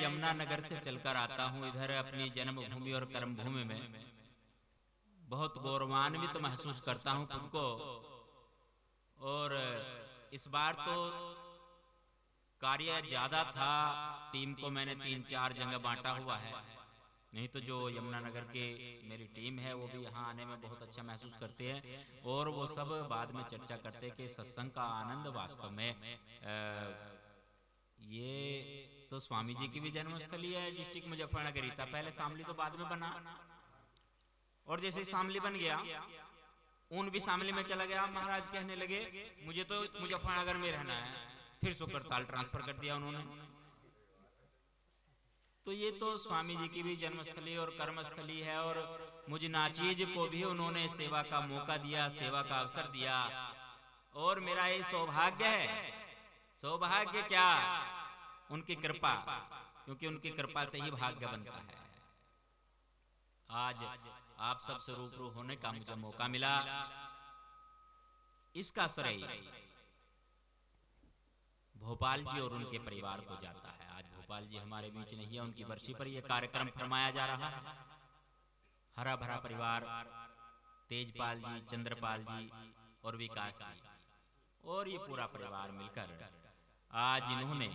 यमुना नगर से चलकर आता हूँ इधर अपनी जन्मभूमि और कर्मभूमि में, बहुत गौरवान्वित महसूस करता हूँ खुद को। और इस बार तो कार्य ज्यादा था, टीम को मैंने 3-4 जगह बांटा हुआ है, नहीं तो जो यमुनानगर के मेरी टीम है वो भी यहाँ आने में बहुत अच्छा महसूस करते हैं। और वो सब बाद में चर्चा करते हैं कि सत्संग का आनंद वास्तव में ये तो स्वामी जी की भी जन्मस्थली है, डिस्ट्रिक्ट मुजफ्फरनगर ही था पहले, शामली तो बाद में बना। और जैसे शामली बन गया, ऊन भी शामली में चला गया, महाराज कहने लगे मुझे तो मुजफ्फरनगर में रहना है, फिर सुकरताल ट्रांसफर कर दिया उन्होंने। तो ये तो स्वामी जी की भी जन्मस्थली और कर्मस्थली है। और मुझ नाचीज को भी उन्होंने सेवा का मौका दिया, सेवा का अवसर दिया। और मेरा ये सौभाग्य है, सौभाग्य क्या, उनकी कृपा, क्योंकि उनकी कृपा से ही भाग्य बनता है। आज आप सबसे रूबरू होने का मुझे मौका मिला, इसका श्रेय भोपाल जी और उनके परिवार को जाता है। आज भोपाल जी हमारे बीच नहीं है, उनकी बरसी पर यह कार्यक्रम फरमाया जा रहा है। हरा भरा परिवार, तेजपाल जी, चंद्रपाल जी और विकास जी और ये पूरा परिवार मिलकर आज इन्होंने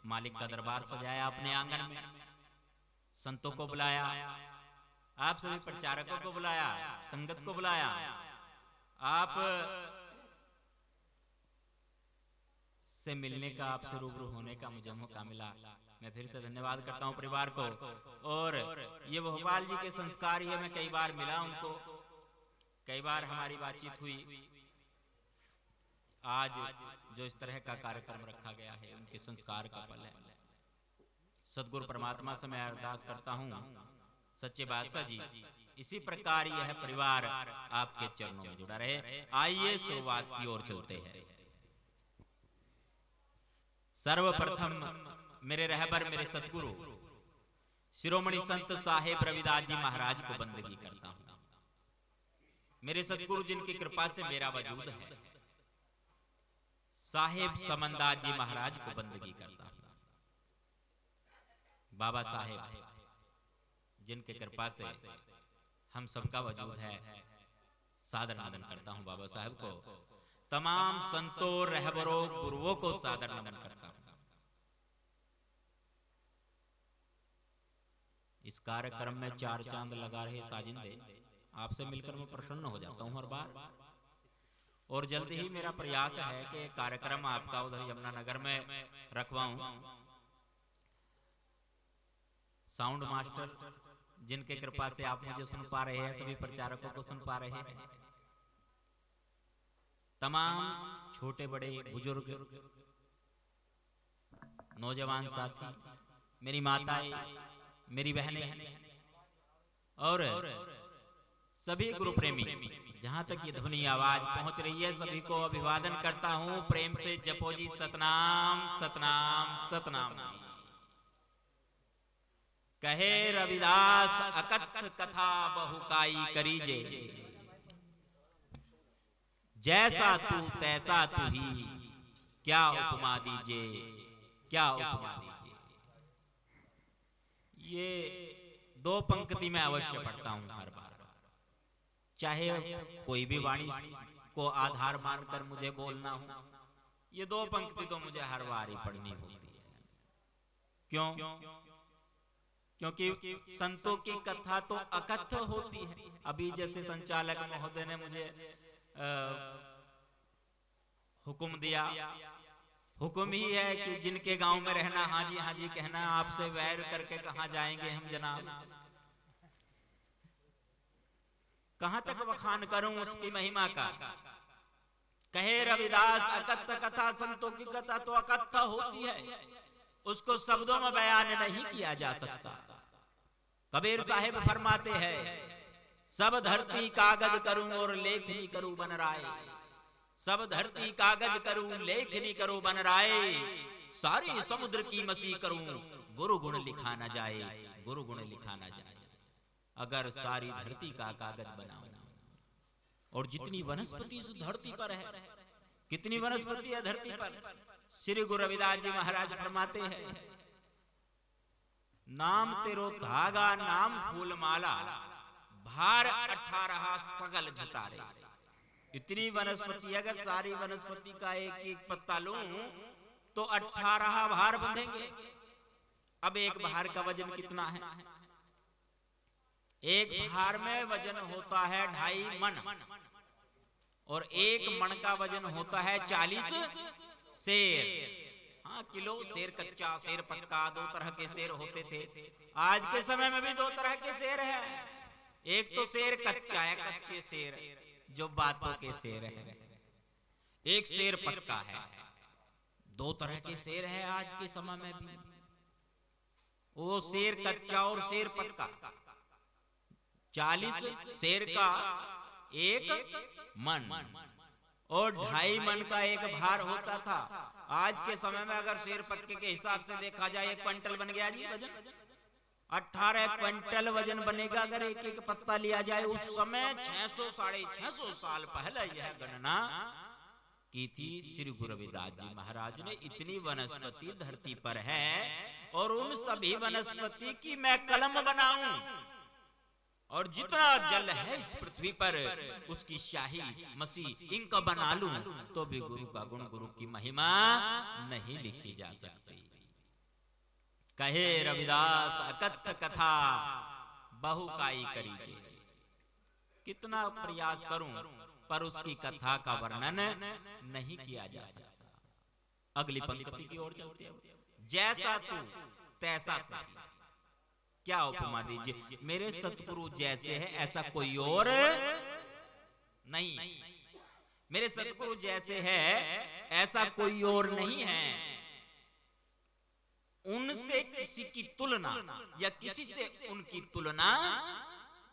मालिक का दरबार सजाया अपने आंगन में, संतों को बुलाया, आप सभी प्रचारकों को बुलाया, संगत को बुलाया, आप से मिलने का, आपसे रूबरू होने का मुझे मौका मिला। मैं फिर से धन्यवाद करता हूँ परिवार को। और ये भोपाल जी के संस्कार ही है, मैं कई बार मिला उनको, कई बार हमारी बातचीत हुई। आज जो इस तरह का कार्यक्रम रखा गया है उनके संस्कार का फल है। सदगुरु परमात्मा से मैं अरदास करता हूँ सच्चे बादशाह जी, इसी प्रकार यह परिवार आपके चरणों में जुड़ा रहे। आइए शुरुआत की ओर चलते हैं। सर्वप्रथम मेरे रहबर, मेरे सतगुरु शिरोमणि संत साहेब रविदास जी महाराज को बंदगी करता हूं। मेरे सतगुरु जिनकी कृपा से मेरा वजूद है, साहेब समनदास जी महाराज को बंदगी करता हूं। बाबा साहेब जिनके कृपा से हम सबका वजूद है, सादर नमन करता हूं बाबा साहेब को। तमाम संतों, रहबरों, गुरुओं को सादर नमन करता हूं। इस कार्यक्रम में 4 चांद लगा रहे साजिंदे, आपसे मिलकर मैं प्रसन्न हो जाता हूं हर बार। और जल्द ही मेरा प्रयास है कि कार्यक्रम आपका उधर यमुनानगर में रखवाऊं। साउंड मास्टर जिनके कृपा से आप मुझे सुन पा रहे हैं, सभी प्रचारकों को सुन पा रहे हैं, तमाम छोटे बड़े बुजुर्ग, नौजवान साथी, मेरी माताएं, मेरी बहनें और सभी गुरु प्रेमी, जहां तक ये ध्वनि आवाज पहुंच रही है, सभी को अभिवादन करता हूं। प्रेम से जपो जी सतनाम सतनाम सतनाम। कहे रविदास अकथ कथा बहुकाई करीजे, जैसा तू तैसा तू ही, क्या उपमा दीजे, क्या उपमा दीजे। ये 2 पंक्ति में अवश्य पढ़ता हूं हर बार, चाहे कोई भी वाणी को आधार मानकर मुझे बोलना हो। ये 2 पंक्ति तो मुझे हर बार ही पढ़नी होती है। क्यों? क्योंकि संतों की कथा तो अकथ होती है। अभी जैसे संचालक महोदय ने मुझे हुक्म दिया, हुक्म ही है कि जिनके गांव में रहना हाँ जी कहना, आपसे वैर करके कहां जाएंगे हम जनाब। कहां तक बखान करूं उसकी महिमा का। कहे रविदास अकथ कथा, संतों की कथा तो अकथ होती है, उसको शब्दों में बयान नहीं किया जा सकता। कबीर साहिब फरमाते हैं, सब धरती कागज करूं और लेखनी करूं बन राय, सब धरती कागज करूं लेखनी करूं बन राय, सारी समुद्र की मसी करूं गुरु गुण लिखा न जाए, गुरु गुण लिखा न जाए। अगर सारी धरती का कागज बनाऊं, और जितनी वनस्पति इस धरती पर है, कितनी वनस्पति है धरती पर, श्री गुरु रविदास जी महाराज फरमाते हैं नाम तेरो धागा नाम फूल माला, भार 18 सगल झुतारे। इतनी वनस्पति, अगर सारी वनस्पति का एक एक पत्ता लूं तो 18 भार बंधेंगे। अब एक भार का वजन कितना है? एक भार में वजन होता है 2.5 मन, और एक मन का वजन होता है 40 सेर। हाँ, किलो शेर कच्चा, शेर पक्का, 2 तरह के शेर होते थे। आज के समय में भी 2 तरह के शेर है। एक तो शेर कच्चा है, कच्चे शेर जो बातों के शेर है, एक शेर पक्का है। 2 तरह के शेर है आज के समय में भी। वो शेर कच्चा और शेर पक्का। 40 शेर का 1 मन और 2.5 मन का एक भार होता था। आज के समय में अगर शेर पक्के के हिसाब से देखा जाए 1 क्विंटल बन गया जी वजन। 18 क्विंटल वजन बनेगा अगर एक एक पत्ता लिया जाए। उस समय 600 साढ़े 600 साल पहले यह गणना की थी श्री गुरु रविदास जी महाराज ने। इतनी वनस्पति धरती पर है और उन सभी वनस्पति की मैं कलम बनाऊं, और जितना जल है इस पृथ्वी पर उसकी शाही मसी इंक बना लूं, तो भी गुरु का गुण, गुरु की महिमा नहीं लिखी जा सकती। कहे रविदास अकथ कथा बहुकाई करीजे। कितना प्रयास करूं पर उसकी कथा का वर्णन नहीं किया जा सकता। अगली पंक्ति की ओर चलते हैं। जैसा तू तैसा तू। क्या उपमा दीजिए? मेरे सतगुरु जैसे है ऐसा कोई और नहीं। मेरे सतगुरु जैसे है ऐसा कोई और नहीं है। उनसे किसी की तुलना या किसी से उनकी तुलना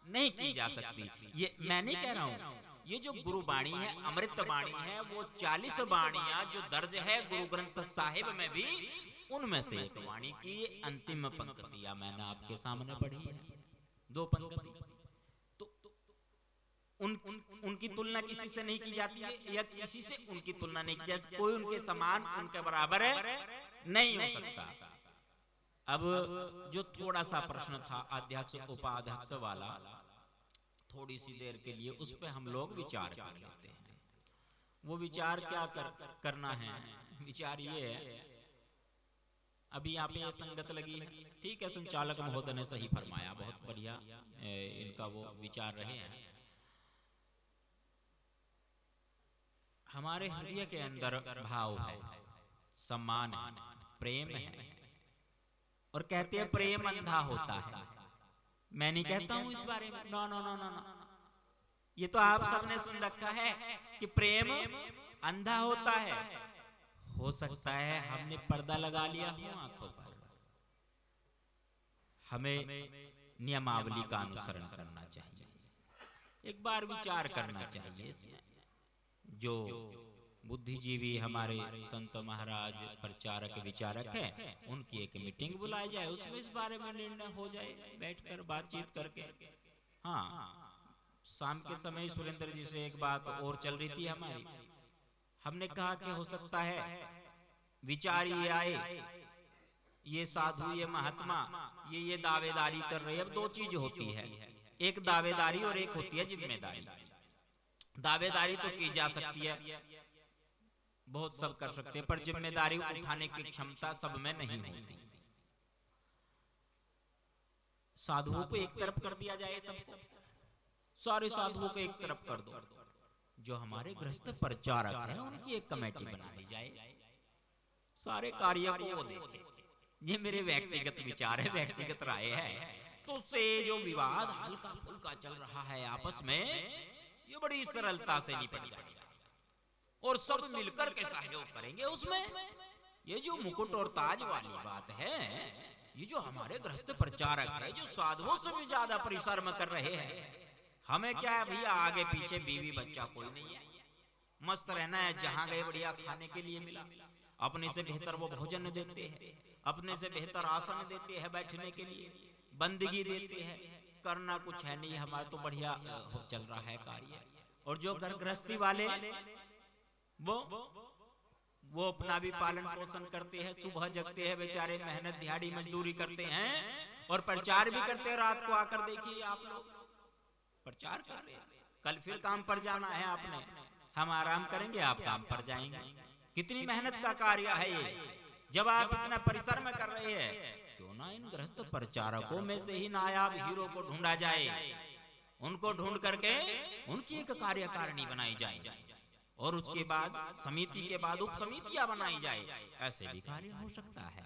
नहीं की जा सकती। ये मैं नहीं कह रहा हूं, ये जो गुरु वाणी है, अमृत वाणी है, वो 40 वाणियां जो दर्ज है गुरु ग्रंथ साहिब में भी, उनमें से एक वाणी की अंतिम पंक्तियां मैंने आपके सामने पढ़ी है। 2 पंक्ति तो उनकी तुलना किसी से नहीं की जाती है, या किसी से उनकी तुलना नहीं की जाती। कोई उनके समान, उनके बराबर नहीं हो सकता। अब जो थोड़ा सा प्रश्न था अध्यक्ष उपाध्यक्ष वाला, थोड़ी सी देर के लिए उस पे हम लोग विचार कर लेते हैं। वो विचार क्या करना है? विचार ये है, अभी यहाँ पे ये संगत लगी है, ठीक है, संचालक महोदय ने सही फरमाया, बहुत बढ़िया इनका वो विचार रहे हैं। हमारे हृदय के अंदर भाव है, सम्मान है, प्रेम है, और कहते हैं प्रेम अंधा होता है। मैं नहीं कहता हूं इस बारे में, no no no no no, ये तो आप सबने सुन रखा है कि प्रेम अंधा होता है। हो सकता है हमने पर्दा लगा लिया हो आंखों पर। हमें नियमावली का अनुसरण करना चाहिए, एक बार विचार करना चाहिए इसमें। जो बुद्धिजीवी हमारे संत महाराज प्रचारक विचारक हैं, उनकी एक मीटिंग बुलाई जाए, उसमें इस बारे में निर्णय हो जाए, बैठकर बातचीत करके। हाँ, शाम के समय सुरेंद्र जी से एक बात और चल रही थी हमारी। हमने कहा कि हो सकता है विचार ये आए, ये साधु, ये महात्मा, ये दावेदारी कर रहे हैं। अब 2 चीज होती है, एक दावेदारी और एक होती है जिम्मेदारी। दावेदारी तो की जा सकती है, बहुत सब कर सकते हैं, पर जिम्मेदारी उठाने की क्षमता सब में नहीं होती। साधुओं को एक तरफ कर दिया जाए, सबको, सारे साधुओं को एक तरफ कर दो। जो हमारे गृहस्थ प्रचारक हैं उनकी एक कमेटी बना ली जाए, सारे कार्य को वो देखे। ये मेरे व्यक्तिगत विचार है, व्यक्तिगत राय है। तो उससे जो विवाद हल्का फुल्का चल रहा है आपस में, ये बड़ी सरलता से निपट जाएगा और सब मिलकर के सहयोग करेंगे उसमें। ये जो मुकुट और ताज वाली बात है, ये जो हमारे गृहस्थ प्रचारक है, जो साधुओं से भी ज्यादा परिश्रम कर रहे हैं, हमें क्या है भैया, आगे पीछे बीवी बच्चा कोई नहीं है, मस्त रहना है, जहां गए बढ़िया खाने के लिए मिला, अपने से बेहतर वो भोजन देते हैं, अपने से बेहतर आसन देते हैं बैठने के लिए, बंदगी देते हैं, करना कुछ है नहीं, हमारा तो बढ़िया चल रहा है कार्य। और जो घर गृहस्थी वाले वो अपना भी पालन पोषण करते हैं, सुबह जगते हैं बेचारे, मेहनत दिहाड़ी मजदूरी करते हैं, और प्रचार भी करते हैं। रात को आकर देखिए आप लोग प्रचार कर रहे हैं। कल फिर काम पर जाना है आपने, हम आराम करेंगे, आप काम पर जाएंगे। कितनी मेहनत का कार्य है ये। जब आप इतना परिसर में कर रहे हैं, क्यों ना इन गृहस्थ प्रचारकों में से ही नायाब हीरो को ढूंढा जाए, उनको ढूंढ करके उनकी एक कार्यकारिणी बनाई जाए और उसके बाद समिति के बाद उप समितियां बनाई जाए। ऐसे भी कार्य हो सकता है।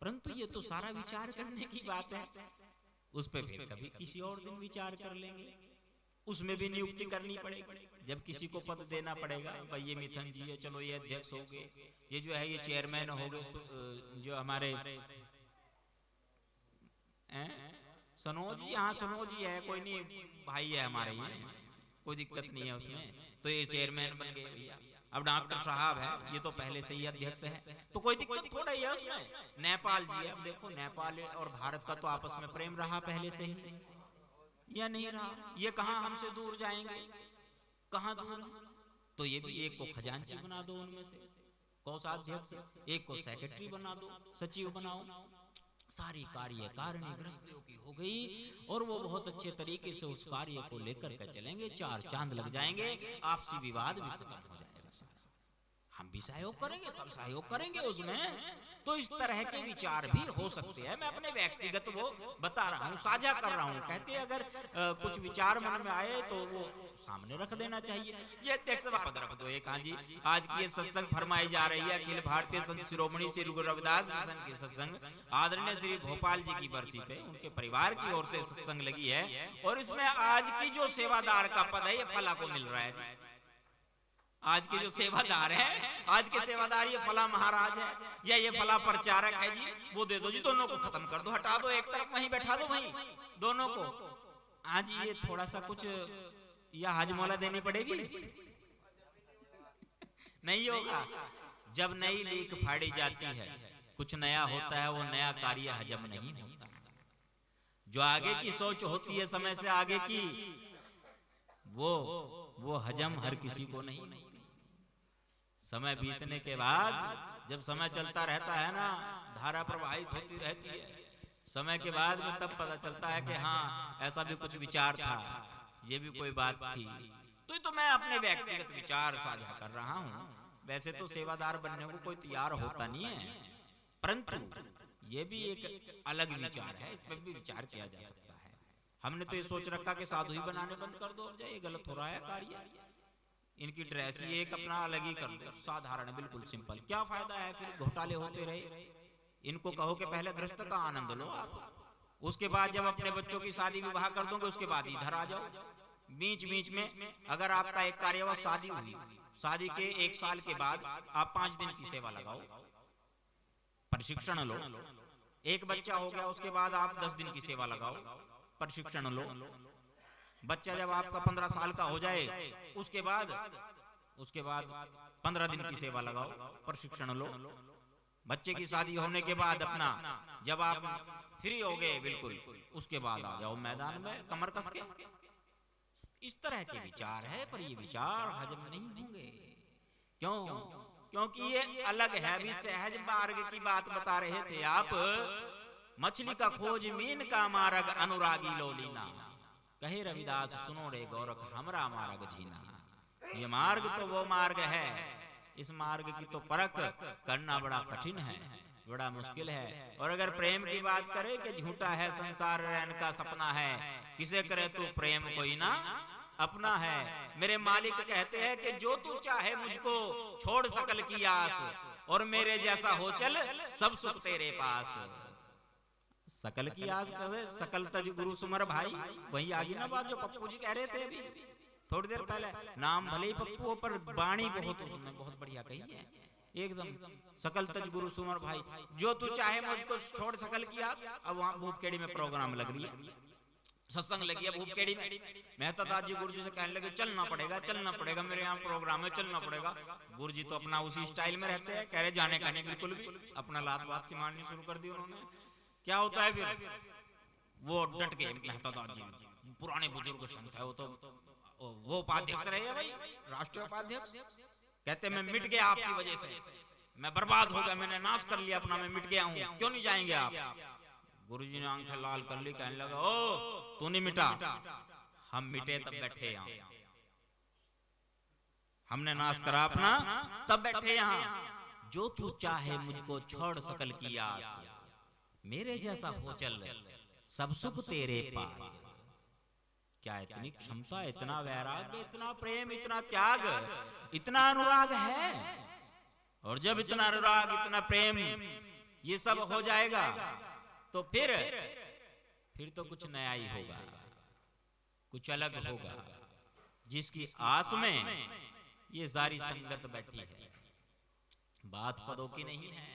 परंतु ये तो सारा विचार करने की बात है, उस पर फिर कभी किसी और दिन विचार कर लेंगे। उसमें भी नियुक्ति करनी पड़ेगी, जब किसी को पद देना पड़ेगा। भाई ये मिथुन जी है, चलो ये अध्यक्ष हो गए, ये जो है ये चेयरमैन हो गए, जो हमारे सनोज जी, हाँ सनोज जी है, कोई नहीं भाई है हमारे, ये कोई दिक्कत नहीं है उसमें, तो ये चेयरमैन बन गए भैया। अब डॉक्टर साहब है, ये तो पहले से ही अध्यक्ष है, तो कोई दिक्कत थोड़ा ही है उसमें। नेपाल जी है, अब देखो नेपाल और भारत का तो आपस में प्रेम रहा पहले से ही, या नहीं रहा? ये कहाँ हमसे दूर जाएंगे, कहाँ दूर? तो ये भी एक को खजांची बना दो, उनमें से कोषाध्यक्ष, एक को सेक्रेटरी बना दो, सचिव बनाओ, सारी कार्य कारिणी गृहस्थियों की हो गई और वो बहुत अच्छे तरीके से उस कार्य को लेकर के चलेंगे। 4 चांद लग जाएंगे, आपसी विवाद भी खत्म हो जाएगा सारा। हम भी सहयोग करेंगे, सब सहयोग करेंगे उसमें। तो इस तरह के विचार भी हो सकते हैं। मैं अपने व्यक्तिगत वो बता रहा हूँ, साझा कर रहा हूँ। कहते हैं अगर कुछ विचार मन में आए तो वो सामने रख देना चाहिए। ये अध्यक्ष पद रख दो एक। हाँ जी, आज की ये सत्संग फरमाई जा रही है अखिल भारतीय संत शिरोमणि श्री गुरु रविदास मिशन के सत्संग आदरणीय श्री भोपाल जी की बरसी पे उनके परिवार की ओर से सत्संग लगी है। और इसमें आज की जो सेवादार का पद है ये फला को मिल रहा है। आज के जो सेवादार है, आज के सेवादार ये फला महाराज है या ये फला प्रचारक है जी, वो दे दो जी, दोनों को खत्म कर दो, हटा दो एक तरफ, वहीं बैठा दो वहीं दोनों को। आज ये थोड़ा सा कुछ या हजमोला देनी पड़ेगी, नहीं होगा। जब नई लीक फाड़ी जाती है, कुछ नया होता है, वो नया कार्य हजम नहीं होता। जो आगे की सोच होती है समय से आगे की, वो हजम हर किसी को नहीं होती। समय बीतने के बाद जब समय चलता रहता है ना, धारा प्रवाहित होती रहती है, समय के बाद में तब पता चलता है कि हाँ ऐसा भी कुछ विचार था, ये भी कोई बात थी। तो मैं अपने व्यक्तिगत विचार साझा कर रहा हूँ। वैसे तो सेवादार बनने को कोई तैयार होता नहीं है, परंतु ये भी एक अलग विचार है, इस पर भी विचार किया जा सकता है। हमने तो ये सोच रखा कि साधु ही बनाने बंद कर दो, ये गलत हो रहा है कार्य। इनकी ड्रेस ही एक अपना अलग ही कर दो, साधारण बिल्कुल सिंपल। क्या फायदा है फिर घोटाले होते रहे। इनको कहो कि पहले गृहस्थ का आनंद लो आप, उसके बाद जब अपने बच्चों की शादी विवाह कर दोगे उसके बाद इधर आ जाओ। बीच बीच में अगर आपका एक कार्यवश शादी हुई, शादी के 1 साल के बाद आप 5 दिन की सेवा लगाओ, प्रशिक्षण लो। एक बच्चा हो गया उसके बाद आप 10 दिन की सेवा लगाओ, प्रशिक्षण लो। बच्चा जब आपका 15 साल का हो जाए उसके बाद 15 दिन की सेवा लगाओ, प्रशिक्षण लो। बच्चे की शादी होने के बाद अपना जब आप फ्री हो गए बिल्कुल, उसके बाद आ जाओ मैदान में कमर कस के। इस तरह के विचार है, पर ये विचार हजम नहीं होंगे। क्यों? क्योंकि ये अलग है। अभी सहज मार्ग की बात बता रहे थे आप। मछली का खोज मीन का मार्ग अनुरागी लोलीना, कहे रविदास सुनो रे गोरख हमरा मार्ग जीना। ये मार्ग तो वो मार्ग है, इस मार्ग की तो परख करना बड़ा कठिन है, बड़ा मुश्किल है। और अगर प्रेम की बात करें कि झूठा है संसार रैन का सपना है, किसे करे तू प्रेम कोई ना अपना है। मेरे मालिक कहते हैं कि जो तू चाहे मुझको छोड़ सकल की आस, और मेरे जैसा हो चल सब सुख तेरे पास। सकल की आस करे, सकल तज गुरु सुमर भाई, वही आगे ना बात जो पप्पू जी कह रहे थे अभी थोड़ी देर पहले। नाम भले ही पप्पू पर बाणी बहुत उसने बहुत बढ़िया कही है एकदम। सकल तज गुरु सुमर भाई, जो तू चाहे मुझको छोड़ सकल की आस। अब वहाँ भूपकेड़ी में प्रोग्राम लग रही है, सत्संग लगी है भूपकेड़ी में। मेहता दास जी गुरु जी से कहने लगे चलना पड़ेगा, मेरे यहाँ प्रोग्राम है, चलना पड़ेगा। गुरु जी तो अपना उसी स्टाइल में रहते हैं, कह रहे जाने का नहीं बिल्कुल भी, अपना लात बात से मारनी शुरू कर दी उन्होंने। क्या होता है फिर? वो डट गए मेहता दास जी, पुराने बुजुर्ग संत है वो, तो वो उपाध्यक्ष रहे हैं भाई, राष्ट्रीय उपाध्यक्ष। कहते मैं मिट गया आपकी वजह से, मैं बर्बाद हो गया, मैंने नाश कर लिया अपना, मैं मिट गया हूँ, क्यों नहीं जाएंगे आप? गुरुजी ने आंखें लाल कर ली, कहने लगा ओ तू नहीं मिटा, हम मिटे तब बैठे यहाँ, हमने नाश करा अपना तब बैठे यहाँ। जो तू चाहे मुझको छोड़ सकल की आस, मेरे जैसा हो चल सब सुख तेरे पास। क्या इतनी क्षमता, इतना वैराग्य, इतना प्रेम, इतना त्याग, इतना अनुराग है। और जब इतना अनुराग, इतना प्रेम ये सब हो जाएगा तो फिर तो कुछ नया ही होगा, कुछ अलग होगा, जिसकी आस में ये सारी संगत बैठी है। बात पदों की नहीं है,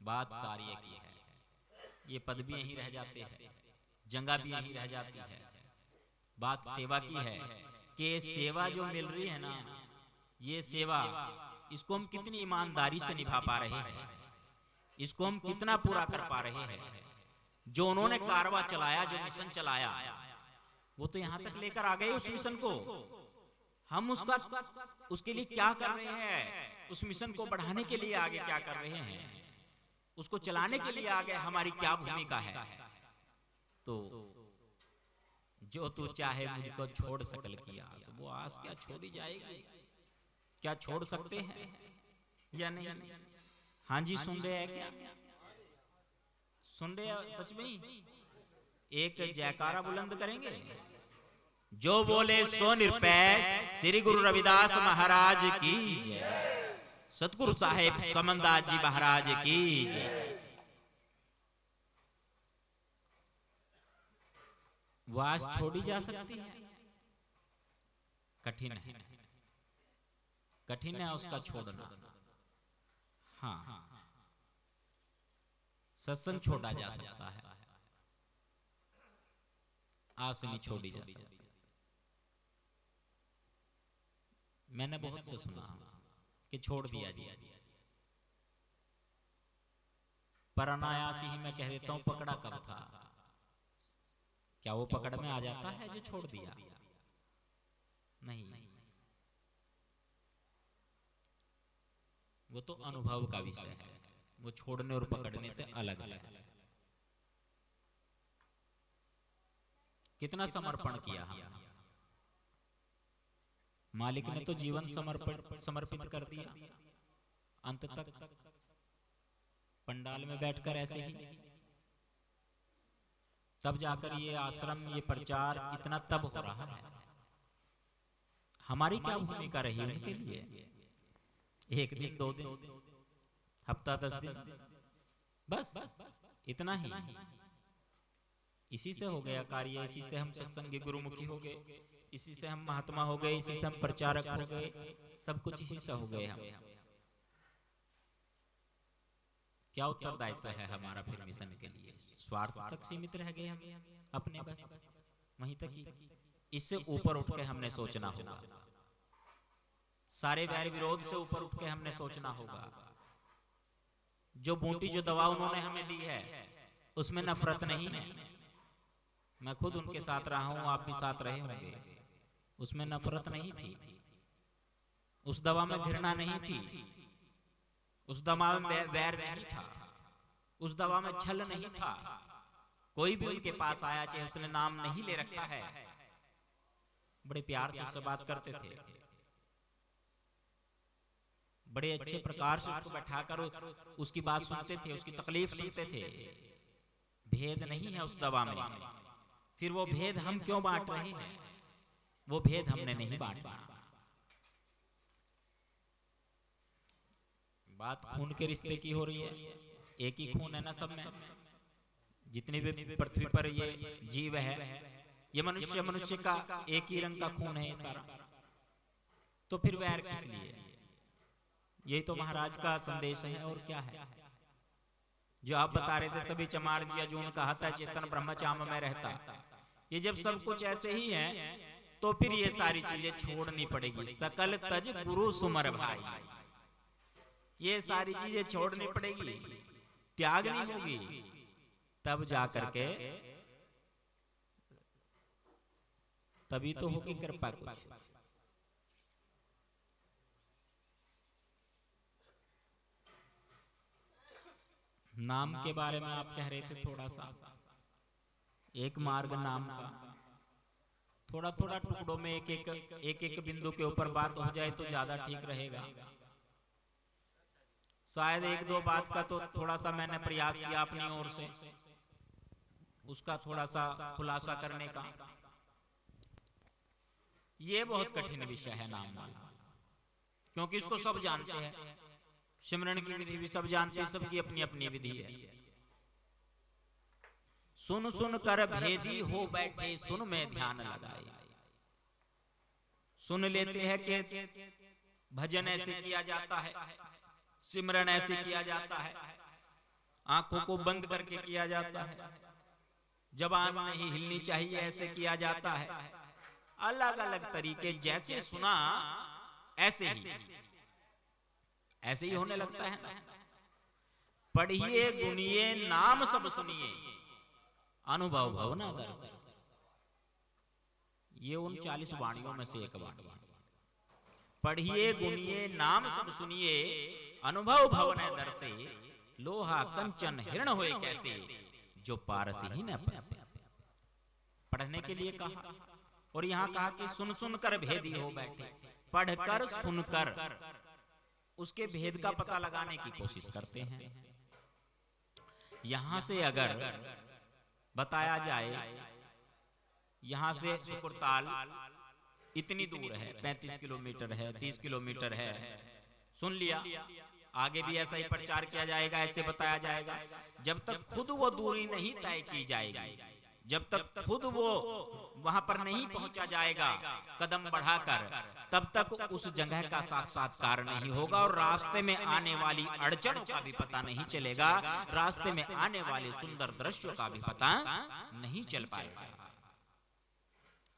बात कार्य की है। ये पद भी यहीं रह जाते हैं, जंगा भी यहीं रह जाती है। बात सेवा की है कि सेवा जो मिल रही है ना, ये सेवा, इसको हम कितनी ईमानदारी से निभा पा रहे हैं, इसको हम कितना पूरा कर पा रहे हैं। जो उन्होंने कारवा चलाया, जो मिशन चलाया, वो तो यहां तक लेकर आ गए उस मिशन को। हम उसके लिए क्या कर रहे हैं, उस मिशन को बढ़ाने के लिए आगे क्या कर रहे हैं, उसको चलाने के लिए आगे हमारी क्या भूमिका है। तो जो तू चाहे मुझको छोड़ सकल की आस, वो आस क्या छोड़ी जाएगी? क्या छोड़ सकते हैं या नहीं? हाँ जी, सुन रहे हैं क्या? सुन रहे हैं सच में? एक जयकारा बुलंद करेंगे। जो बोले सो निरपेक्ष, श्री गुरु रविदास महाराज की जय, सतगुरु साहेब समनदास जी महाराज की जय। वास छोड़ी जा सकती है? कठिन है, कठिन है उसका छोड़ना। हाँ, सत्संग छोड़ा जा सकता है, आस नहीं छोड़ी जा सकती। मैंने बहुत से सुना कि छोड़ दिया जी, पर अनायास ही मैं कह देता हूं पकड़ा कब था। क्या वो पकड़ में आ जाता है जो छोड़ दिया? नहीं, वो तो अनुभव का विषय है, वो छोड़ने और पकड़ने से अलग है। कितना समर्पण किया हमने, मालिक ने तो जीवन समर्पित कर दिया अंत तक। पंडाल में बैठकर ऐसे ही, तब जाकर ये आश्रम, ये प्रचार इतना तब हो रहा है। हमारी क्या भूमिका रही उनके लिए? एक दिन, 2 दिन, हफ्ता, 10 दिन, बस इतना ही। इसी से हो गया कार्य, इसी से हम सत्संगी गुरुमुखी हो गए, इसी से हम महात्मा हो गए, इसी से हम प्रचारक हो गए, सब कुछ इसी से हो गए हम। क्या उत्तरदायित्व है हमारा फिर मिशन के लिए? स्वार्थ तक सीमित रह गए हम अपने, बस वहीं तक ही। इससे ऊपर उठ के हमने सोचना होगा, सारे वैर विरोध से ऊपर उठ के हमने सोचना होगा। जो बूटी, जो दवा उन्होंने हमें दी है, उसमें नफरत नहीं है। मैं खुद उनके साथ रहा हूं, आप भी साथ रहे होंगे। उसमें नफरत नहीं थी, उस दवा में घृणा नहीं थी, उस दवा में वैर नहीं था, उस दवा में छल नहीं था। कोई भी उनके पास आया, चाहे उसने नाम नहीं ले रखा है, बड़े प्यार से उससे बात करते थे, बड़े अच्छे प्रकार से उसको बैठाकर उसकी बात सुनते थे, उसकी तकलीफ सुनते थे। भेद नहीं है उस दवा में। फिर वो भेद हम क्यों बांट रहे हैं? वो भेद हमने नहीं बांटा। बात खून के रिश्ते की हो रही है, एक ही खून है ना सब में। जितने भी पृथ्वी पर ये जीव है, ये मनुष्य का एक ही रंग का खून है ये सारा। तो फिर वैर किस लिए? यही तो महाराज का संदेश है, और क्या है? जो आप बता रहे थे, सभी चमार दिया जो उनका हता चेतन ब्रह्मचाम में रहता। ये जब सब कुछ ऐसे ही है, तो फिर ये सारी चीजें छोड़नी पड़ेगी। सकल तज गुरु सुमर भाई, ये सारी चीजें छोड़नी पड़ेगी, त्यागनी होगी, तब जा करके, तभी तो होगी कृपा कुछ। नाम के बारे में आप कह रहे थे थोड़ा सा, एक मार्ग नाम का थोड़ा थोड़ा टुकड़ों में एक एक बिंदु के ऊपर बात हो जाए तो ज्यादा ठीक रहेगा। शायद एक दो बात का तो थोड़ा सा मैंने प्रयास किया अपनी ओर से उसका थोड़ा सा खुलासा करने का। ये बहुत कठिन विषय है नाम वाला, क्योंकि इसको सब जानते हैं, सिमरन की विधि भी सब जानते हैं, सबकी अपनी अपनी विधि है। सुन सुन कर भेदी हो बैठे सुन में ध्यान लगाए। सुन लेते हैं कि भजन ऐसे किया जाता है, सिमरन ऐसे किया जाता है, आंखों को बंद करके किया जाता है, जबान नहीं हिलनी चाहिए ऐसे किया जाता है। अलग अलग तरीके जैसे सुना ऐसे ही होने लगता है। पढ़िए गुनिए नाम सब सुनिए अनुभव भवना दर्शन। ये उन 40 वाणियों में से एक वाणी। पढ़िए गुनिए नाम सब सुनिए अनुभव भवन दर्शे। लोहा कंचन हिरण होए कैसे जो पारस ही न पासे। पढ़ने के लिए कहा और यहाँ कहा कि सुन सुन कर भेदी हो बैठे। पढ़कर सुनकर उसके भेद का पता लगाने की कोशिश करते हैं। यहां से अगर बताया जाए, यहां से सुकुरताल इतनी दूर है, 35 किलोमीटर है, 30 किलोमीटर है, सुन लिया, आगे भी ऐसा ही प्रचार किया जाएगा, ऐसे बताया जाएगा। जब तक खुद वो दूरी नहीं तय की जाएगी, जब तक खुद वो वहां पर नहीं पहुंचा जाएगा कदम बढ़ाकर, तब तक उस जगह का साक्षात्कार नहीं होगा और रास्ते में आने वाली अड़चनों का भी पता नहीं चलेगा, रास्ते में आने वाले सुंदर दृश्यों का भी पता नहीं चल पाएगा।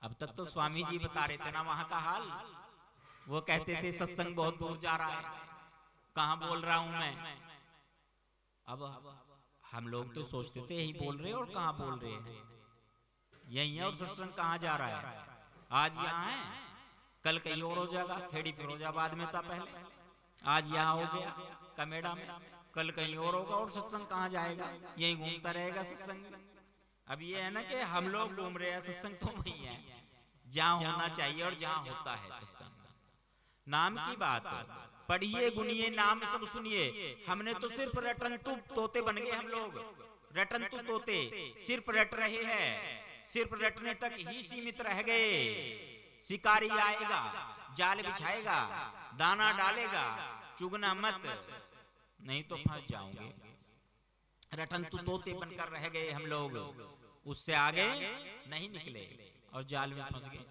अब तक तो स्वामी जी बता रहे थे ना वहां का हाल। वो कहते थे सत्संग बहुत दूर जा रहा है, कहां बोल रहा हूं मैं। अब हम लोग तो सोचते थे यही बोल रहे और कहां बोल रहे हैं, यही है और सत्संग कहां जा रहा है। आज यहाँ है, कल कहीं और हो जाएगा, खेड़ी फिरोजाबाद में था पहले, आज यहाँ हो गया कमेड़ा में, कल कहीं और होगा और सत्संग कहां जाएगा, यही घूमता रहेगा सत्संग। अब ये है ना कि हम लोग घूम रहे हैं, सत्संग तो वही है जहाँ होना चाहिए और जहाँ होता है सत्संग। नाम की बात, पढ़िए गुनिए नाम सब सुनिए। हमने तो सिर्फ रटन तू तोते बन गए, हम लोग रटन तू तोते सिर्फ रट रहे हैं, सिर्फ रटने तक ही सीमित रह गए। शिकारी आएगा, जाल बिछाएगा, दाना डालेगा, चुगना मत नहीं तो फंस जाओगे। रटन तू तोते बनकर रह गए हम लोग, उससे आगे नहीं निकले और जाल में फंस गए,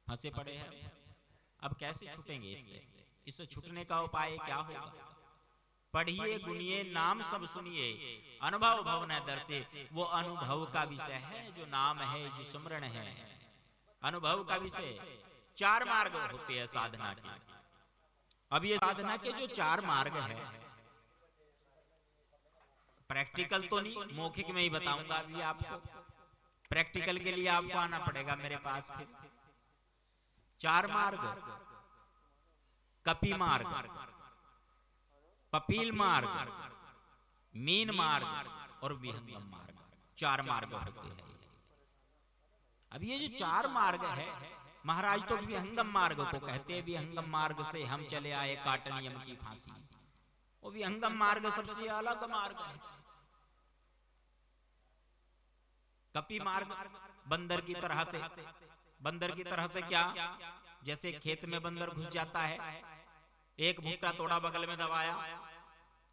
फंसे पड़े हैं। अब कैसे छूटेंगे इससे छूटने का उपाय क्या होगा। पढ़िए गुनिए नाम सब सुनिए अनुभव भवन दर्शे। वो अनुभव का विषय है जो नाम है, जो सिमरन है, अनुभव का विषय। 4 मार्ग होते हैं साधना के। अब ये साधना के जो 4 मार्ग है, प्रैक्टिकल तो नहीं, मौखिक में ही बताऊंगा अभी आपको। प्रैक्टिकल के लिए आपको आना पड़ेगा मेरे पास। 4 मार्ग, कपि मार्ग, कपिल मार्ग, मीन मार्ग और विहंगम मार्ग। 4 मार्ग होते हैं। अब ये जो 4 मार्ग है, महाराज तो विहंगम मार्ग को कहते हैं। विहंगम मार्ग से हम चले आए काट नियम की फांसी। वो विहंगम मार्ग सबसे अलग मार्ग है। कपि मार्ग बंदर की तरह से, बंदर की तरह से क्या, जैसे खेत में बंदर घुस जाता है, एक भुट्टा तोड़ा बगल में दबाया,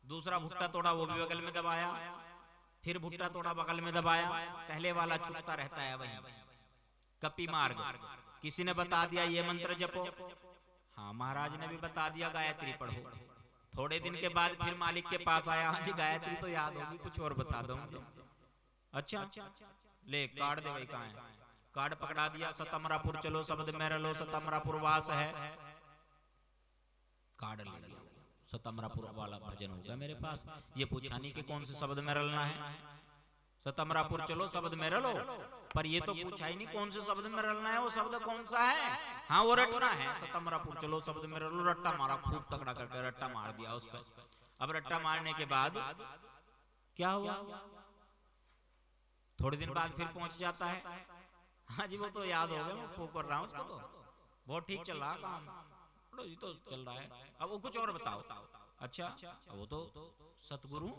दूसरा भुट्टा तोड़ा वो भी बगल में दबाया, फिर भुट्टा तोड़ा बगल में दबाया, पहले वाला छूटता रहता है वही। कपि मार्ग, किसी ने बता दिया ये मंत्र जपो, हाँ महाराज ने भी बता दिया गायत्री पढ़ो, थोड़े दिन के बाद फिर मालिक के पास आया, हाँ जी गायत्री तो याद होगी, कुछ और बता दो मुझे। अच्छा ले कार्ड दे भाई, कहाँ है कार्ड, पकड़ा दिया, सतमरापुर चलो शब्द में रलो, सतमरापुर वास है, कार्ड ले लिया, सतमरापुर वाला भजन होगा मेरे पास। ये पूछा नहीं कि कौन से शब्द में रलना है, सतमरापुर चलो शब्द में रलो, पर ये तो पूछा ही नहीं कौन से शब्द में रलना है, वो शब्द कौन सा है, हाँ वो रटना है, सतमरापुर चलो शब्द में रलो। रट्टा मारा, खूब तगड़ा करके रट्टा मार दिया उस पर। अब रट्टा मारने के बाद क्या हुआ? थोड़े दिन बाद फिर पहुंच जाता है। हाँ जी, वो तो याद हो गया, मैं कर रहा हूँ उसको, तो बहुत ठीक चल रहा काम, जी तो चल रहा है। अब वो कुछ और बताओ। अच्छा, वो तो सतगुरु